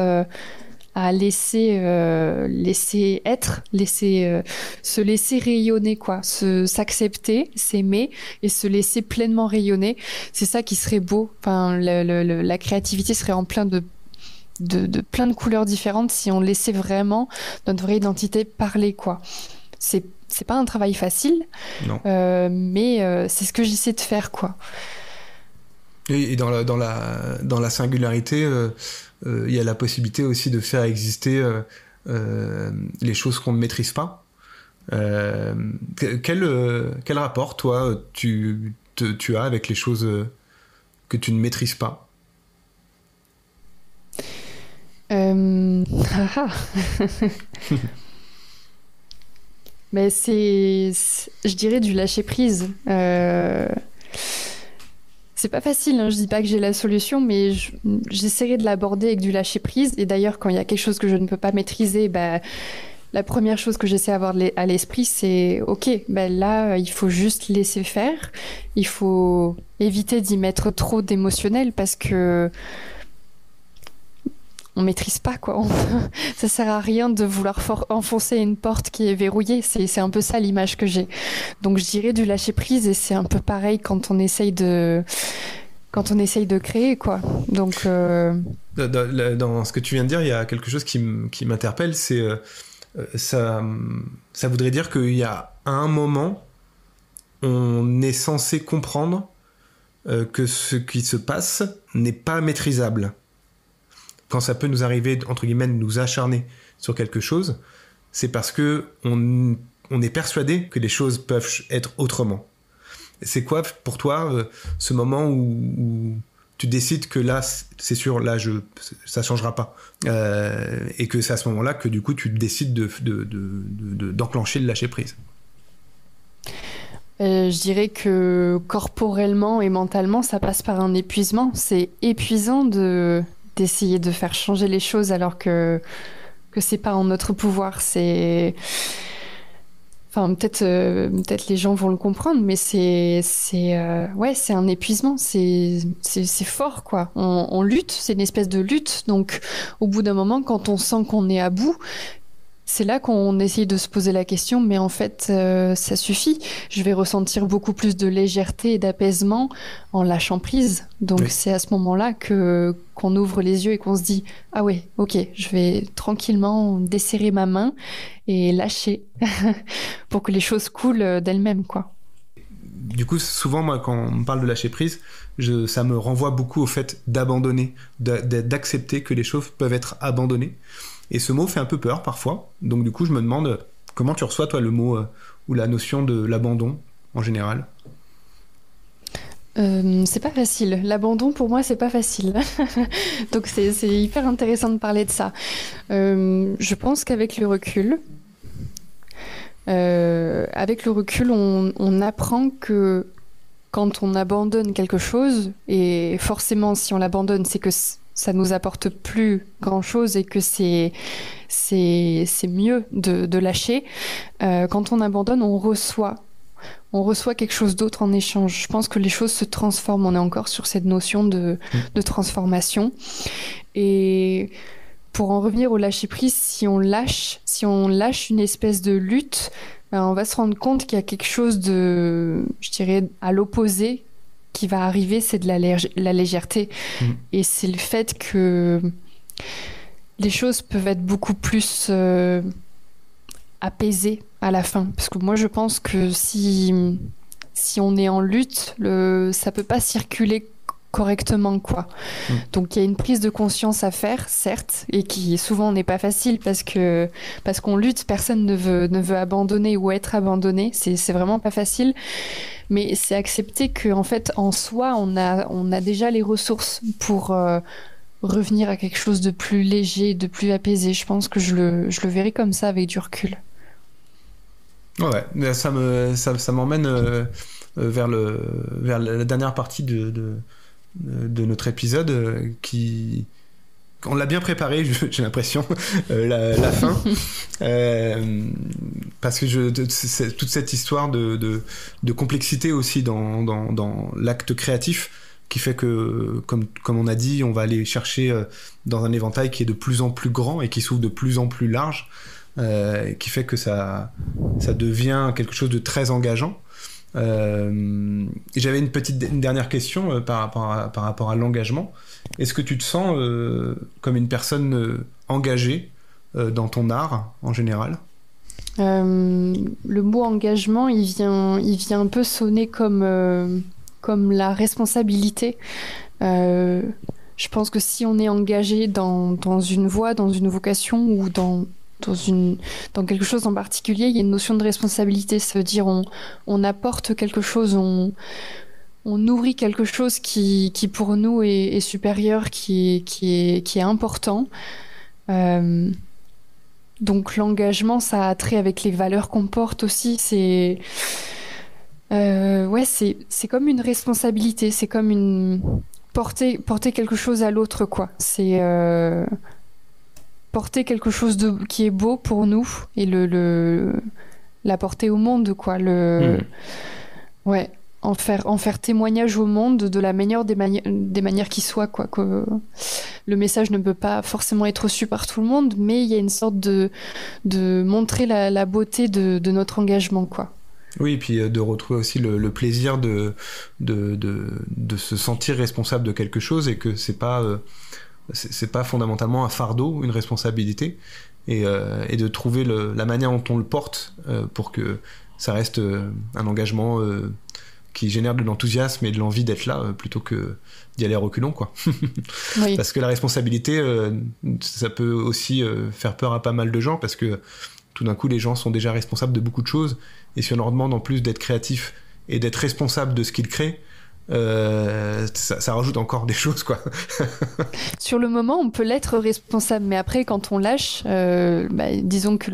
à laisser être, se laisser rayonner, quoi, s'accepter, s'aimer et se laisser pleinement rayonner. C'est ça qui serait beau. Enfin, la créativité serait en plein de plein de couleurs différentes si on laissait vraiment notre vraie identité parler, quoi. C'est pas un travail facile, mais c'est ce que j'essaie de faire, quoi. Et dans la singularité, il y a la possibilité aussi de faire exister les choses qu'on ne maîtrise pas. Quel rapport, toi, tu as avec les choses que tu ne maîtrises pas? Mais je dirais du lâcher prise. C'est pas facile, hein. Je dis pas que j'ai la solution, mais j'essaierai de l'aborder avec du lâcher prise. Et d'ailleurs, quand il y a quelque chose que je ne peux pas maîtriser, la première chose que j'essaie d'avoir à l'esprit, c'est ok, là, il faut juste laisser faire. Il faut éviter d'y mettre trop d'émotionnel parce que on maîtrise pas, quoi. Ça sert à rien de vouloir enfoncer une porte qui est verrouillée. C'est un peu ça l'image que j'ai. Donc je dirais du lâcher prise, et c'est un peu pareil quand on essaye de créer, quoi. Donc dans ce que tu viens de dire, il y a quelque chose qui m'interpelle, c'est ça voudrait dire qu'il y a un moment, on est censé comprendre que ce qui se passe n'est pas maîtrisable. Quand ça peut nous arriver, entre guillemets, de nous acharner sur quelque chose, c'est parce que on est persuadé que les choses peuvent être autrement. C'est quoi pour toi ce moment où tu décides que là, c'est sûr, là, ça changera pas, et que c'est à ce moment-là que du coup tu décides d'enclencher le lâcher prise? Je dirais que corporellement et mentalement, ça passe par un épuisement. C'est épuisant d'essayer de faire changer les choses alors que c'est pas en notre pouvoir. Enfin, peut-être les gens vont le comprendre, mais c'est un épuisement. C'est fort, quoi. On lutte, c'est une espèce de lutte. Donc, au bout d'un moment, quand on sent qu'on est à bout, c'est là qu'on essaye de se poser la question, mais en fait, ça suffit. Je vais ressentir beaucoup plus de légèreté et d'apaisement en lâchant prise. Donc, oui. C'est à ce moment-là qu'on ouvre les yeux et qu'on se dit « Ah ouais, ok, je vais tranquillement desserrer ma main et lâcher pour que les choses coulent d'elles-mêmes, quoi. » Du coup, souvent, moi, quand on me parle de lâcher prise, ça me renvoie beaucoup au fait d'abandonner, d'accepter que les choses peuvent être abandonnées. Et ce mot fait un peu peur parfois. Donc du coup, je me demande comment tu reçois, toi, le mot ou la notion de l'abandon en général. C'est pas facile. L'abandon, pour moi, c'est pas facile. Donc c'est hyper intéressant de parler de ça. Je pense qu'avec le recul, on apprend que quand on abandonne quelque chose, et forcément, si on l'abandonne, c'est que ça nous apporte plus grand chose et que c'est mieux de lâcher. Quand on abandonne, on reçoit quelque chose d'autre en échange. Je pense que les choses se transforment. On est encore sur cette notion de transformation. Et pour en revenir au lâcher prise, si on lâche une espèce de lutte, on va se rendre compte qu'il y a quelque chose de, je dirais, à l'opposé qui va arriver, c'est de la légèreté. Et c'est le fait que les choses peuvent être beaucoup plus apaisées à la fin. Parce que moi, je pense que si on est en lutte, ça peut pas circuler correctement, quoi. Donc il y a une prise de conscience à faire, certes, et qui souvent n'est pas facile parce qu'on lutte, personne ne veut abandonner ou être abandonné, c'est vraiment pas facile. Mais c'est accepter qu'en fait, en soi, on a déjà les ressources pour revenir à quelque chose de plus léger, de plus apaisé. Je pense que je le verrai comme ça avec du recul. Ouais, ça m'emmène vers la dernière partie de notre épisode qui... On l'a bien préparé, j'ai l'impression, la fin. Parce que c'est toute cette histoire de complexité aussi dans l'acte créatif qui fait que, comme on a dit, on va aller chercher dans un éventail qui est de plus en plus grand et qui s'ouvre de plus en plus large, qui fait que ça devient quelque chose de très engageant. J'avais une dernière question par rapport à l'engagement. Est-ce que tu te sens comme une personne engagée dans ton art en général? Le mot engagement, il vient un peu sonner comme la responsabilité. Je pense que si on est engagé dans une voie, dans une vocation ou dans quelque chose en particulier, il y a une notion de responsabilité. Ça veut dire on apporte quelque chose, on nourrit quelque chose qui pour nous est supérieur, qui est important. Donc l'engagement, ça a trait avec les valeurs qu'on porte aussi. C'est comme une responsabilité, c'est comme porter quelque chose à l'autre, quoi. C'est porter quelque chose qui est beau pour nous et l'apporter au monde, quoi. Ouais. en faire témoignage au monde de la meilleure des manières qui soient, quoi. Que le message ne peut pas forcément être reçu par tout le monde, mais il y a une sorte de montrer la beauté de notre engagement, quoi. Oui, et puis de retrouver aussi le plaisir de se sentir responsable de quelque chose, et que c'est pas fondamentalement un fardeau, une responsabilité, et de trouver la manière dont on le porte pour que ça reste un engagement qui génère de l'enthousiasme et de l'envie d'être là, plutôt que d'y aller à reculons, quoi. Oui. Parce que la responsabilité, ça peut aussi faire peur à pas mal de gens, parce que tout d'un coup, les gens sont déjà responsables de beaucoup de choses, et si on leur demande en plus d'être créatifs et d'être responsables de ce qu'ils créent, ça rajoute encore des choses, quoi. Sur le moment, on peut l'être responsable, mais après, quand on lâche, disons que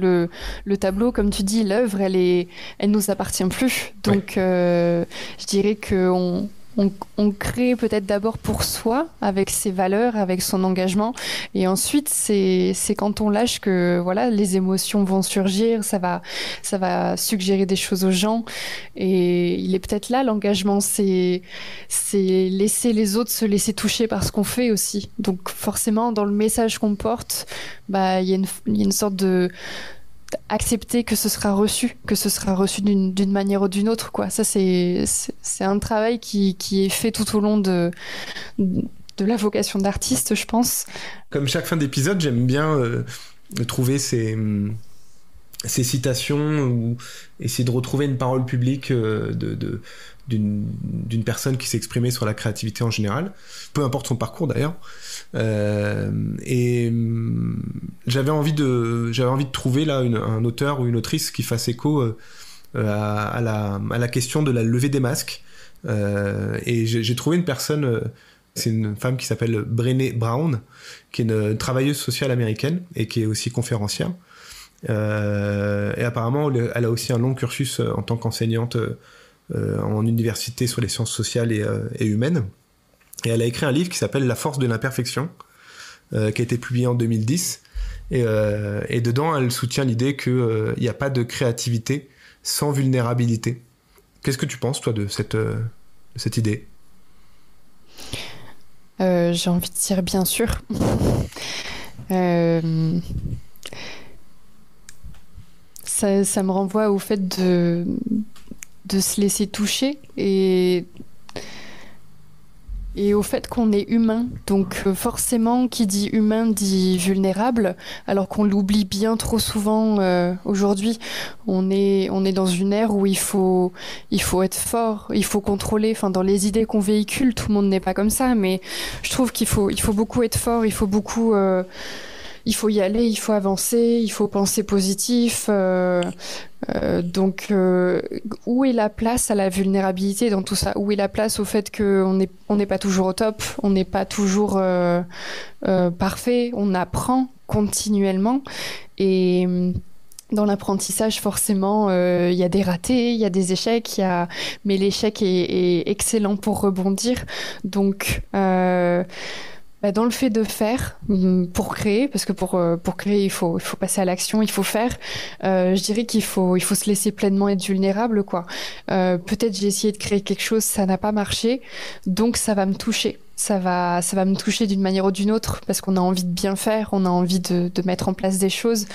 le tableau, comme tu dis, l'œuvre, elle nous appartient plus. Donc, je dirais qu'on on crée peut-être d'abord pour soi, avec ses valeurs, avec son engagement, et ensuite c'est quand on lâche que voilà, les émotions vont surgir, ça va suggérer des choses aux gens, et il est peut-être là l'engagement, c'est laisser les autres se laisser toucher par ce qu'on fait aussi. Donc forcément dans le message qu'on porte, il y a une sorte de accepter que ce sera reçu d'une manière ou d'une autre, quoi. Ça c'est un travail qui est fait tout au long de la vocation d'artiste, je pense. Comme chaque fin d'épisode, j'aime bien trouver ces citations, ou essayer de retrouver une parole publique d'une personne qui s'est exprimée sur la créativité en général, peu importe son parcours d'ailleurs. Et j'avais envie de trouver là un auteur ou une autrice qui fasse écho à la question de la levée des masques. Et j'ai trouvé une personne, c'est une femme qui s'appelle Brené Brown, qui est une travailleuse sociale américaine et qui est aussi conférencière. Et apparemment, elle a aussi un long cursus en tant qu'enseignante en université sur les sciences sociales et humaines. Et elle a écrit un livre qui s'appelle La force de l'imperfection, qui a été publié en 2010. Et dedans, elle soutient l'idée qu'il n'y a pas de créativité sans vulnérabilité. Qu'est-ce que tu penses, toi, de cette idée ? J'ai envie de dire bien sûr. Ça me renvoie au fait de se laisser toucher et au fait qu'on est humain. Donc forcément, qui dit humain dit vulnérable, alors qu'on l'oublie bien trop souvent aujourd'hui. On est dans une ère où il faut être fort, il faut contrôler. Enfin, dans les idées qu'on véhicule, tout le monde n'est pas comme ça, mais je trouve qu'il faut beaucoup être fort, il faut beaucoup... il faut y aller, il faut avancer, il faut penser positif. Donc, où est la place à la vulnérabilité dans tout ça ? Où est la place au fait qu'on n'est pas toujours au top, on n'est pas toujours parfait, on apprend continuellement. Et dans l'apprentissage, forcément, il y a des ratés, il y a des échecs, mais l'échec est excellent pour rebondir. Donc... dans le fait de faire, pour créer, parce que pour créer, il faut passer à l'action, il faut faire. Je dirais qu'il faut se laisser pleinement être vulnérable, quoi. Peut-être j'ai essayé de créer quelque chose, ça n'a pas marché, donc ça va me toucher. Ça va me toucher d'une manière ou d'une autre, parce qu'on a envie de bien faire, on a envie de mettre en place des choses.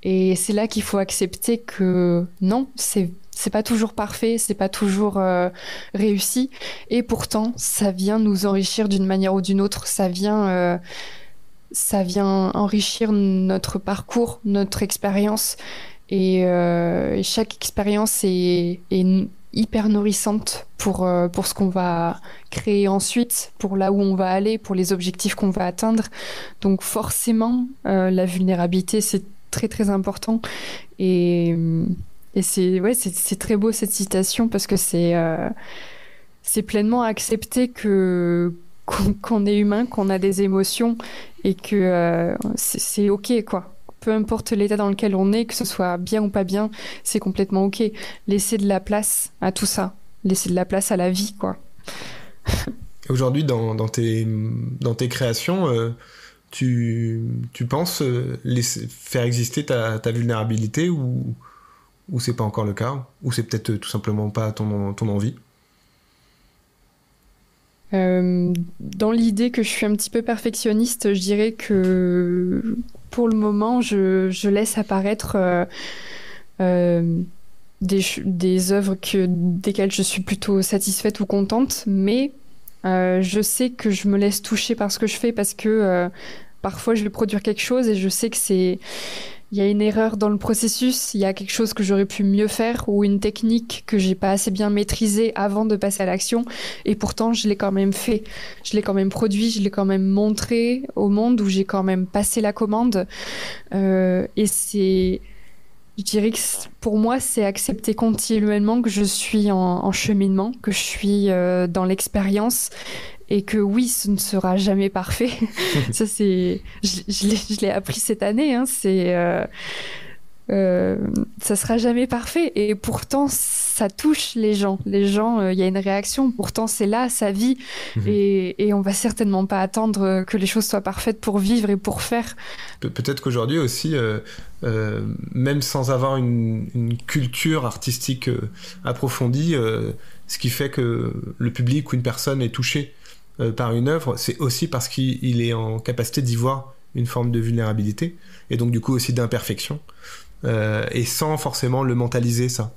Et c'est là qu'il faut accepter que non, c'est pas toujours parfait, c'est pas toujours réussi, et pourtant ça vient nous enrichir d'une manière ou d'une autre, ça vient enrichir notre parcours, notre expérience, et chaque expérience est hyper nourrissante pour ce qu'on va créer ensuite, pour là où on va aller, pour les objectifs qu'on va atteindre. Donc forcément, la vulnérabilité, c'est très très important, et c'est très beau cette citation, parce que c'est pleinement accepter qu'on est humain, qu'on a des émotions, et que c'est ok, quoi. Peu importe l'état dans lequel on est, que ce soit bien ou pas bien, c'est complètement ok. Laisser de la place à tout ça, laisser de la place à la vie, quoi. Aujourd'hui, dans tes créations, tu penses faire exister ta vulnérabilité, ou c'est pas encore le cas, ou c'est peut-être tout simplement pas ton envie ? Dans l'idée que je suis un petit peu perfectionniste, je dirais que pour le moment, je laisse apparaître des œuvres desquelles je suis plutôt satisfaite ou contente, mais je sais que je me laisse toucher par ce que je fais parce que parfois je vais produire quelque chose et je sais que il y a une erreur dans le processus, il y a quelque chose que j'aurais pu mieux faire ou une technique que j'ai pas assez bien maîtrisée avant de passer à l'action et pourtant je l'ai quand même fait. Je l'ai quand même produit, je l'ai quand même montré au monde où j'ai quand même passé la commande. Je dirais que pour moi, c'est accepter continuellement que je suis en cheminement, que je suis dans l'expérience et que oui, ce ne sera jamais parfait. Ça, je l'ai appris cette année. Hein, ça sera jamais parfait et pourtant ça touche les gens. Les gens, il y a une réaction. Pourtant, c'est là, ça vit et on va certainement pas attendre que les choses soient parfaites pour vivre et pour faire. Peut-être qu'aujourd'hui aussi, même sans avoir une culture artistique approfondie, ce qui fait que le public ou une personne est touché par une œuvre, c'est aussi parce qu'il est en capacité d'y voir une forme de vulnérabilité et donc du coup aussi d'imperfection. Et sans forcément le mentaliser ça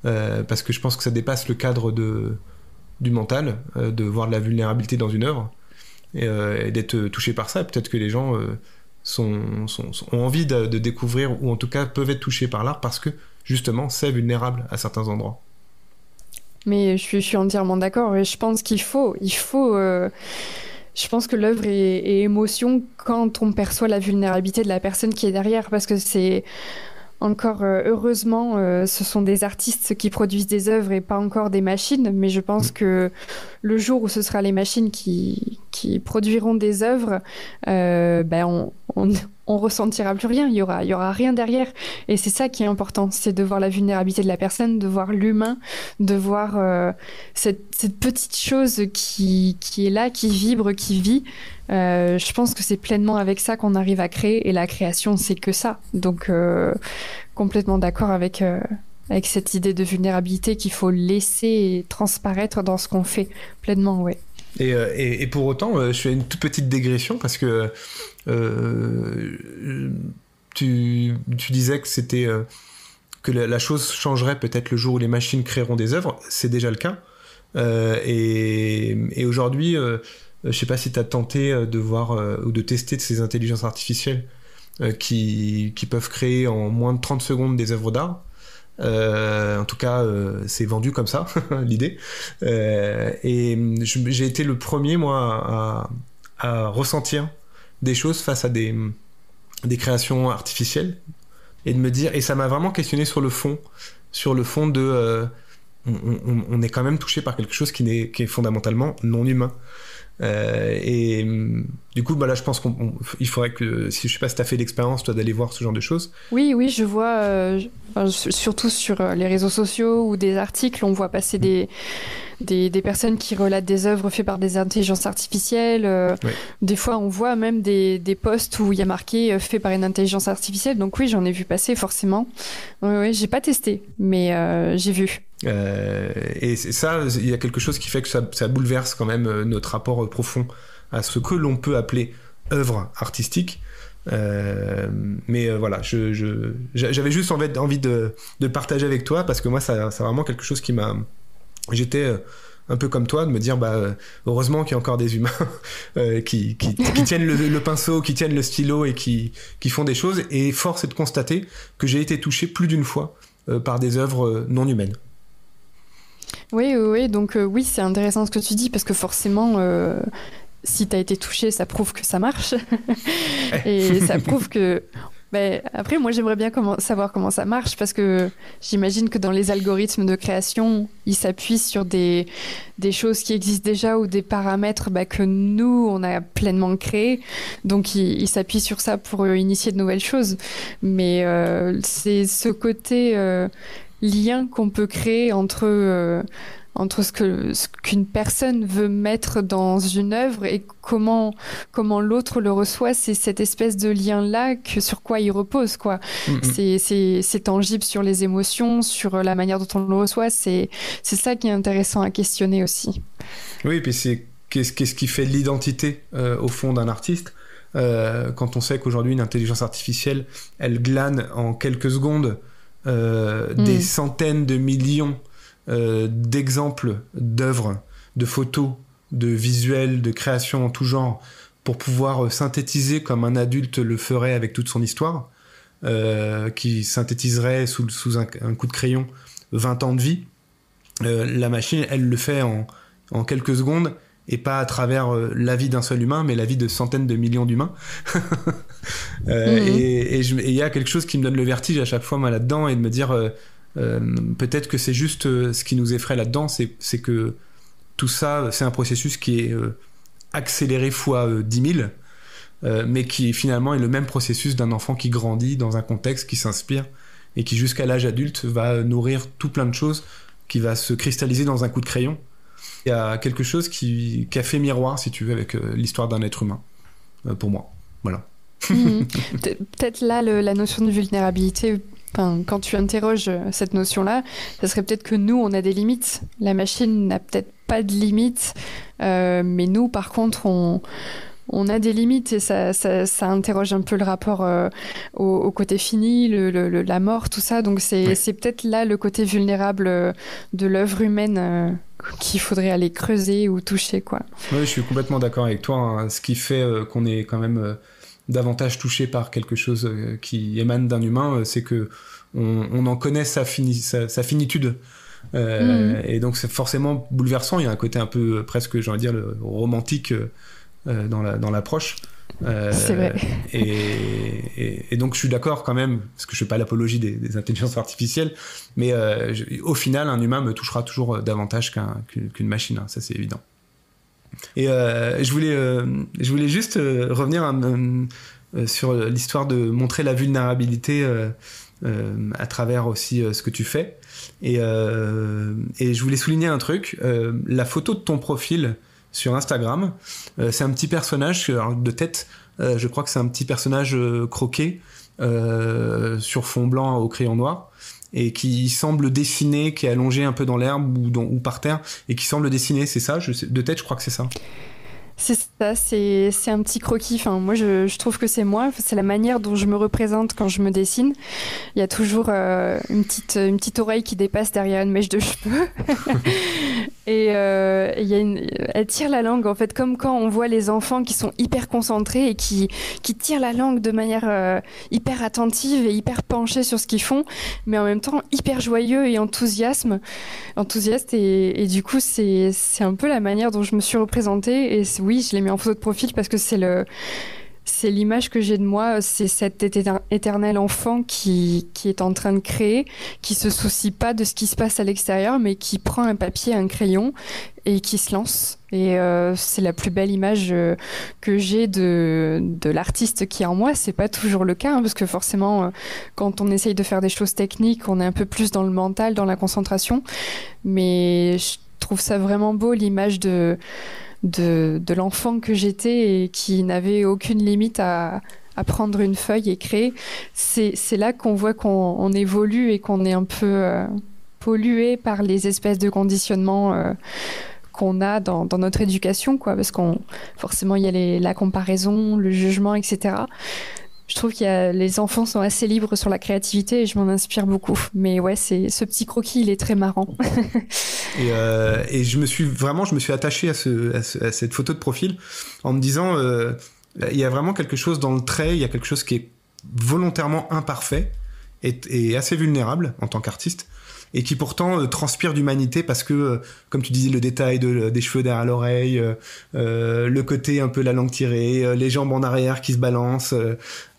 parce que je pense que ça dépasse le cadre du mental de voir de la vulnérabilité dans une œuvre et d'être touché par ça. Et peut-être que les gens ont envie de découvrir ou en tout cas peuvent être touchés par l'art parce que justement c'est vulnérable à certains endroits. Mais je suis entièrement d'accord et je pense qu'il faut je pense que l'œuvre est émotion quand on perçoit la vulnérabilité de la personne qui est derrière parce que c'est encore, heureusement, ce sont des artistes qui produisent des œuvres et pas encore des machines, mais je pense que le jour où ce sera les machines qui produiront des œuvres, on ressentira plus rien, il y aura rien derrière. Et c'est ça qui est important, c'est de voir la vulnérabilité de la personne, de voir l'humain, de voir cette petite chose qui est là, qui vibre, qui vit. Je pense que c'est pleinement avec ça qu'on arrive à créer et la création c'est que ça donc complètement d'accord avec cette idée de vulnérabilité qu'il faut laisser transparaître dans ce qu'on fait pleinement, ouais. Et pour autant je fais une toute petite digression parce que tu disais que c'était que la chose changerait peut-être le jour où les machines créeront des œuvres. C'est déjà le cas et aujourd'hui je sais pas si tu as tenté de voir ou de tester de ces intelligences artificielles qui peuvent créer en moins de 30 secondes des œuvres d'art. En tout cas, c'est vendu comme ça, l'idée. Et j'ai été le premier, moi, à ressentir des choses face à des créations artificielles et de me dire, et ça m'a vraiment questionné sur le fond de... on est quand même touché par quelque chose qui est fondamentalement non humain. Et du coup là je pense qu'il faudrait que je sais pas si t'as fait l'expérience toi d'aller voir ce genre de choses. Oui je vois surtout sur les réseaux sociaux ou des articles on voit passer des personnes qui relatent des œuvres faites par des intelligences artificielles. Oui. Des fois on voit même des posts où il y a marqué fait par une intelligence artificielle, donc oui j'en ai vu passer forcément. Oui, j'ai pas testé mais j'ai vu. Et ça, il y a quelque chose qui fait que ça bouleverse quand même notre rapport profond à ce que l'on peut appeler œuvre artistique. Mais voilà, j'avais juste envie de partager avec toi parce que moi, c'est vraiment quelque chose qui m'a... J'étais un peu comme toi, de me dire heureusement qu'il y a encore des humains qui tiennent le pinceau, qui tiennent le stylo et qui font des choses. Et force est de constater que j'ai été touché plus d'une fois par des œuvres non humaines. Oui, donc oui, c'est intéressant ce que tu dis parce que forcément, si tu as été touché, ça prouve que ça marche. Et ça prouve que... après, moi, j'aimerais bien savoir comment ça marche parce que j'imagine que dans les algorithmes de création, ils s'appuient sur des choses qui existent déjà ou des paramètres que nous, on a pleinement créés. Donc, ils s'appuient sur ça pour initier de nouvelles choses. Mais c'est ce côté... lien qu'on peut créer entre ce qu'une personne veut mettre dans une œuvre et comment l'autre le reçoit, c'est cette espèce de lien-là sur quoi il repose, quoi. C'est tangible sur les émotions, sur la manière dont on le reçoit, c'est ça qui est intéressant à questionner aussi. Oui, et puis c'est qu'est-ce qui fait l'identité au fond d'un artiste. Quand on sait qu'aujourd'hui une intelligence artificielle, elle glane en quelques secondes des centaines de millions d'exemples d'œuvres, de photos, de visuels, de créations en tout genre, pour pouvoir synthétiser comme un adulte le ferait avec toute son histoire, qui synthétiserait sous un coup de crayon 20 ans de vie. La machine, elle le fait en quelques secondes, et pas à travers la vie d'un seul humain, mais la vie de centaines de millions d'humains. Et il y a quelque chose qui me donne le vertige à chaque fois, moi, là-dedans, et de me dire, peut-être que c'est juste ce qui nous effraie là-dedans, c'est que tout ça, c'est un processus qui est accéléré fois 10 000, mais qui finalement est le même processus d'un enfant qui grandit dans un contexte, qui s'inspire, et qui jusqu'à l'âge adulte va nourrir tout plein de choses, qui va se cristalliser dans un coup de crayon. Il y a quelque chose qui a fait miroir, si tu veux, avec l'histoire d'un être humain, pour moi. Voilà. Peut-être là, la notion de vulnérabilité, quand tu interroges cette notion-là, ça serait peut-être que nous, on a des limites. La machine n'a peut-être pas de limites, mais nous, par contre, on a des limites, et ça interroge un peu le rapport au côté fini, la mort, tout ça. Donc c'est peut-être là le côté vulnérable de l'œuvre humaine qu'il faudrait aller creuser ou toucher, quoi. Oui, je suis complètement d'accord avec toi, hein. Ce qui fait qu'on est quand même davantage touché par quelque chose qui émane d'un humain, c'est que on en connaît sa finitude. Et donc c'est forcément bouleversant. Il y a un côté un peu presque, j'ai envie de dire, romantique dans l'approche. C'est vrai. Et donc je suis d'accord quand même, parce que je fais pas l'apologie des intelligences artificielles, mais au final un humain me touchera toujours davantage qu'une machine, hein, ça c'est évident. Et je voulais juste revenir sur l'histoire de montrer la vulnérabilité à travers aussi ce que tu fais, et je voulais souligner un truc, la photo de ton profil sur Instagram, c'est un petit personnage de tête, je crois que c'est un petit personnage croqué sur fond blanc au crayon noir, et qui semble dessiner, qui est allongé un peu dans l'herbe ou par terre, et qui semble dessiner, c'est ça? De tête, je crois que c'est ça. C'est ça, c'est un petit croquis. Enfin, moi, je trouve que c'est moi. C'est la manière dont je me représente quand je me dessine. Il y a toujours une petite oreille qui dépasse derrière une mèche de cheveux. Et elle tire la langue, en fait, comme quand on voit les enfants qui sont hyper concentrés et qui tirent la langue de manière hyper attentive et hyper penchée sur ce qu'ils font, mais en même temps hyper joyeux et enthousiaste. Et du coup, c'est un peu la manière dont je me suis représentée. Et oui, je l'ai mis en photo de profil parce que c'est l'image que j'ai de moi, c'est cet éternel enfant qui est en train de créer, qui se soucie pas de ce qui se passe à l'extérieur, mais qui prend un papier, un crayon et qui se lance. Et c'est la plus belle image que j'ai de l'artiste qui est en moi. C'est pas toujours le cas, hein, parce que forcément, quand on essaye de faire des choses techniques, on est un peu plus dans le mental, dans la concentration. Mais je trouve ça vraiment beau, l'image de l'enfant que j'étais et qui n'avait aucune limite à prendre une feuille et créer. C'est là qu'on voit qu'on évolue et qu'on est un peu pollué par les espèces de conditionnements qu'on a dans notre éducation, quoi, parce forcément il y a la comparaison, le jugement, etc. Je trouve les enfants sont assez libres sur la créativité et je m'en inspire beaucoup. Mais ouais, ce petit croquis, il est très marrant. Et je me suis attaché à cette photo de profil en me disant, il y a vraiment quelque chose dans le trait, il y a quelque chose qui est volontairement imparfait et assez vulnérable en tant qu'artiste, et qui pourtant transpire d'humanité, parce que, comme tu disais, le détail des cheveux derrière l'oreille, le côté un peu la langue tirée, les jambes en arrière qui se balancent.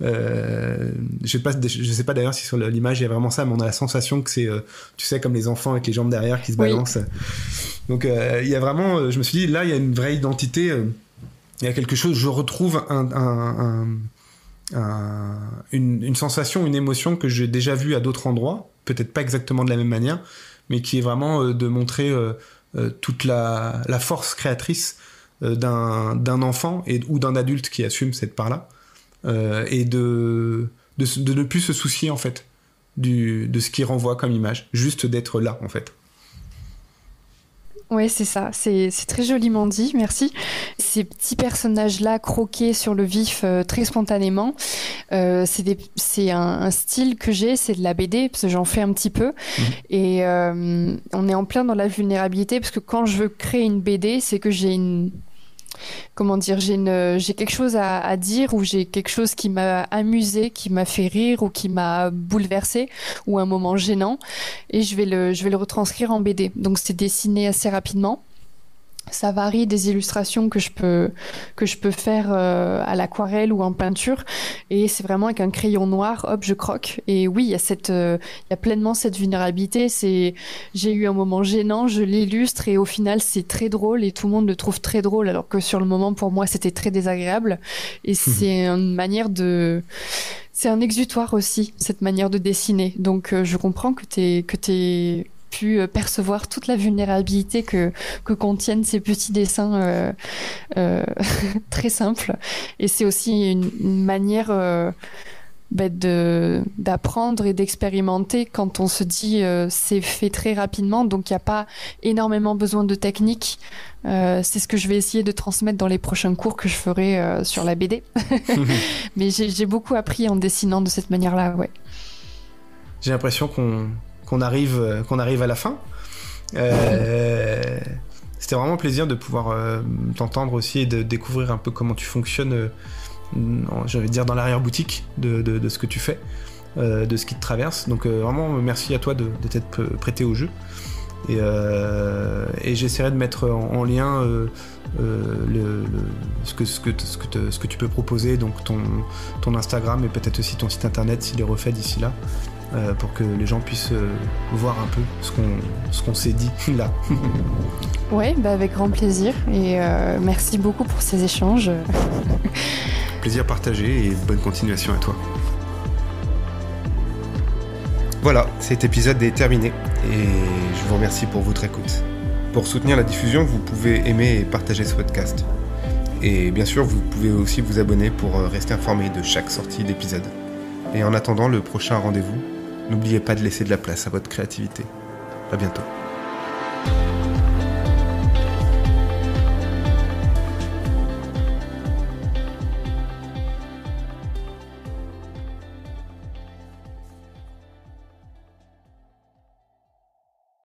Je sais pas d'ailleurs si sur l'image il y a vraiment ça, mais on a la sensation que c'est, tu sais, comme les enfants avec les jambes derrière qui se balancent. Donc il y a vraiment, je me suis dit, là il y a une vraie identité, il y a quelque chose, je retrouve une sensation, une émotion que j'ai déjà vue à d'autres endroits, peut-être pas exactement de la même manière, mais qui est vraiment de montrer toute la force créatrice d'un enfant ou d'un adulte qui assume cette part-là, et de ne plus se soucier en fait de ce qu'il renvoie comme image, juste d'être là en fait. Ouais, c'est ça. C'est très joliment dit, merci. Ces petits personnages-là croqués sur le vif très spontanément, c'est un style que j'ai, c'est de la BD, parce que j'en fais un petit peu. Et on est en plein dans la vulnérabilité, parce que quand je veux créer une BD, c'est que j'ai quelque chose à dire, ou j'ai quelque chose qui m'a amusé, qui m'a fait rire, ou qui m'a bouleversé, ou un moment gênant, et je vais le retranscrire en BD. Donc c'est dessiné assez rapidement. Ça varie des illustrations que je peux faire à l'aquarelle ou en peinture, et c'est vraiment avec un crayon noir, hop, je croque. Et oui, il y a pleinement cette vulnérabilité. J'ai eu un moment gênant, je l'illustre, et au final c'est très drôle, et tout le monde le trouve très drôle, alors que sur le moment pour moi c'était très désagréable. Et c'est une manière c'est un exutoire aussi, cette manière de dessiner. Donc je comprends que t'aies pu percevoir toute la vulnérabilité que contiennent ces petits dessins très simples. Et c'est aussi une manière d'apprendre et d'expérimenter quand on se dit c'est fait très rapidement, donc il n'y a pas énormément besoin de technique. C'est ce que je vais essayer de transmettre dans les prochains cours que je ferai sur la BD. Mais j'ai beaucoup appris en dessinant de cette manière-là, ouais. J'ai l'impression qu'on arrive à la fin. C'était vraiment un plaisir de pouvoir t'entendre aussi et de découvrir un peu comment tu fonctionnes, j'allais dire dans l'arrière-boutique de ce que tu fais, de ce qui te traverse. Donc vraiment merci à toi de t'être prêté au jeu. Et j'essaierai de mettre en lien ce que tu peux proposer, donc ton Instagram et peut-être aussi ton site internet s'il est refait d'ici là. Pour que les gens puissent voir un peu ce qu'on s'est dit là. Ouais, avec grand plaisir, et merci beaucoup pour ces échanges. Plaisir partagé, et bonne continuation à toi. Voilà, cet épisode est terminé et je vous remercie pour votre écoute. Pour soutenir la diffusion, vous pouvez aimer et partager ce podcast. Et bien sûr, vous pouvez aussi vous abonner pour rester informé de chaque sortie d'épisode. Et en attendant le prochain rendez-vous, n'oubliez pas de laisser de la place à votre créativité. À bientôt.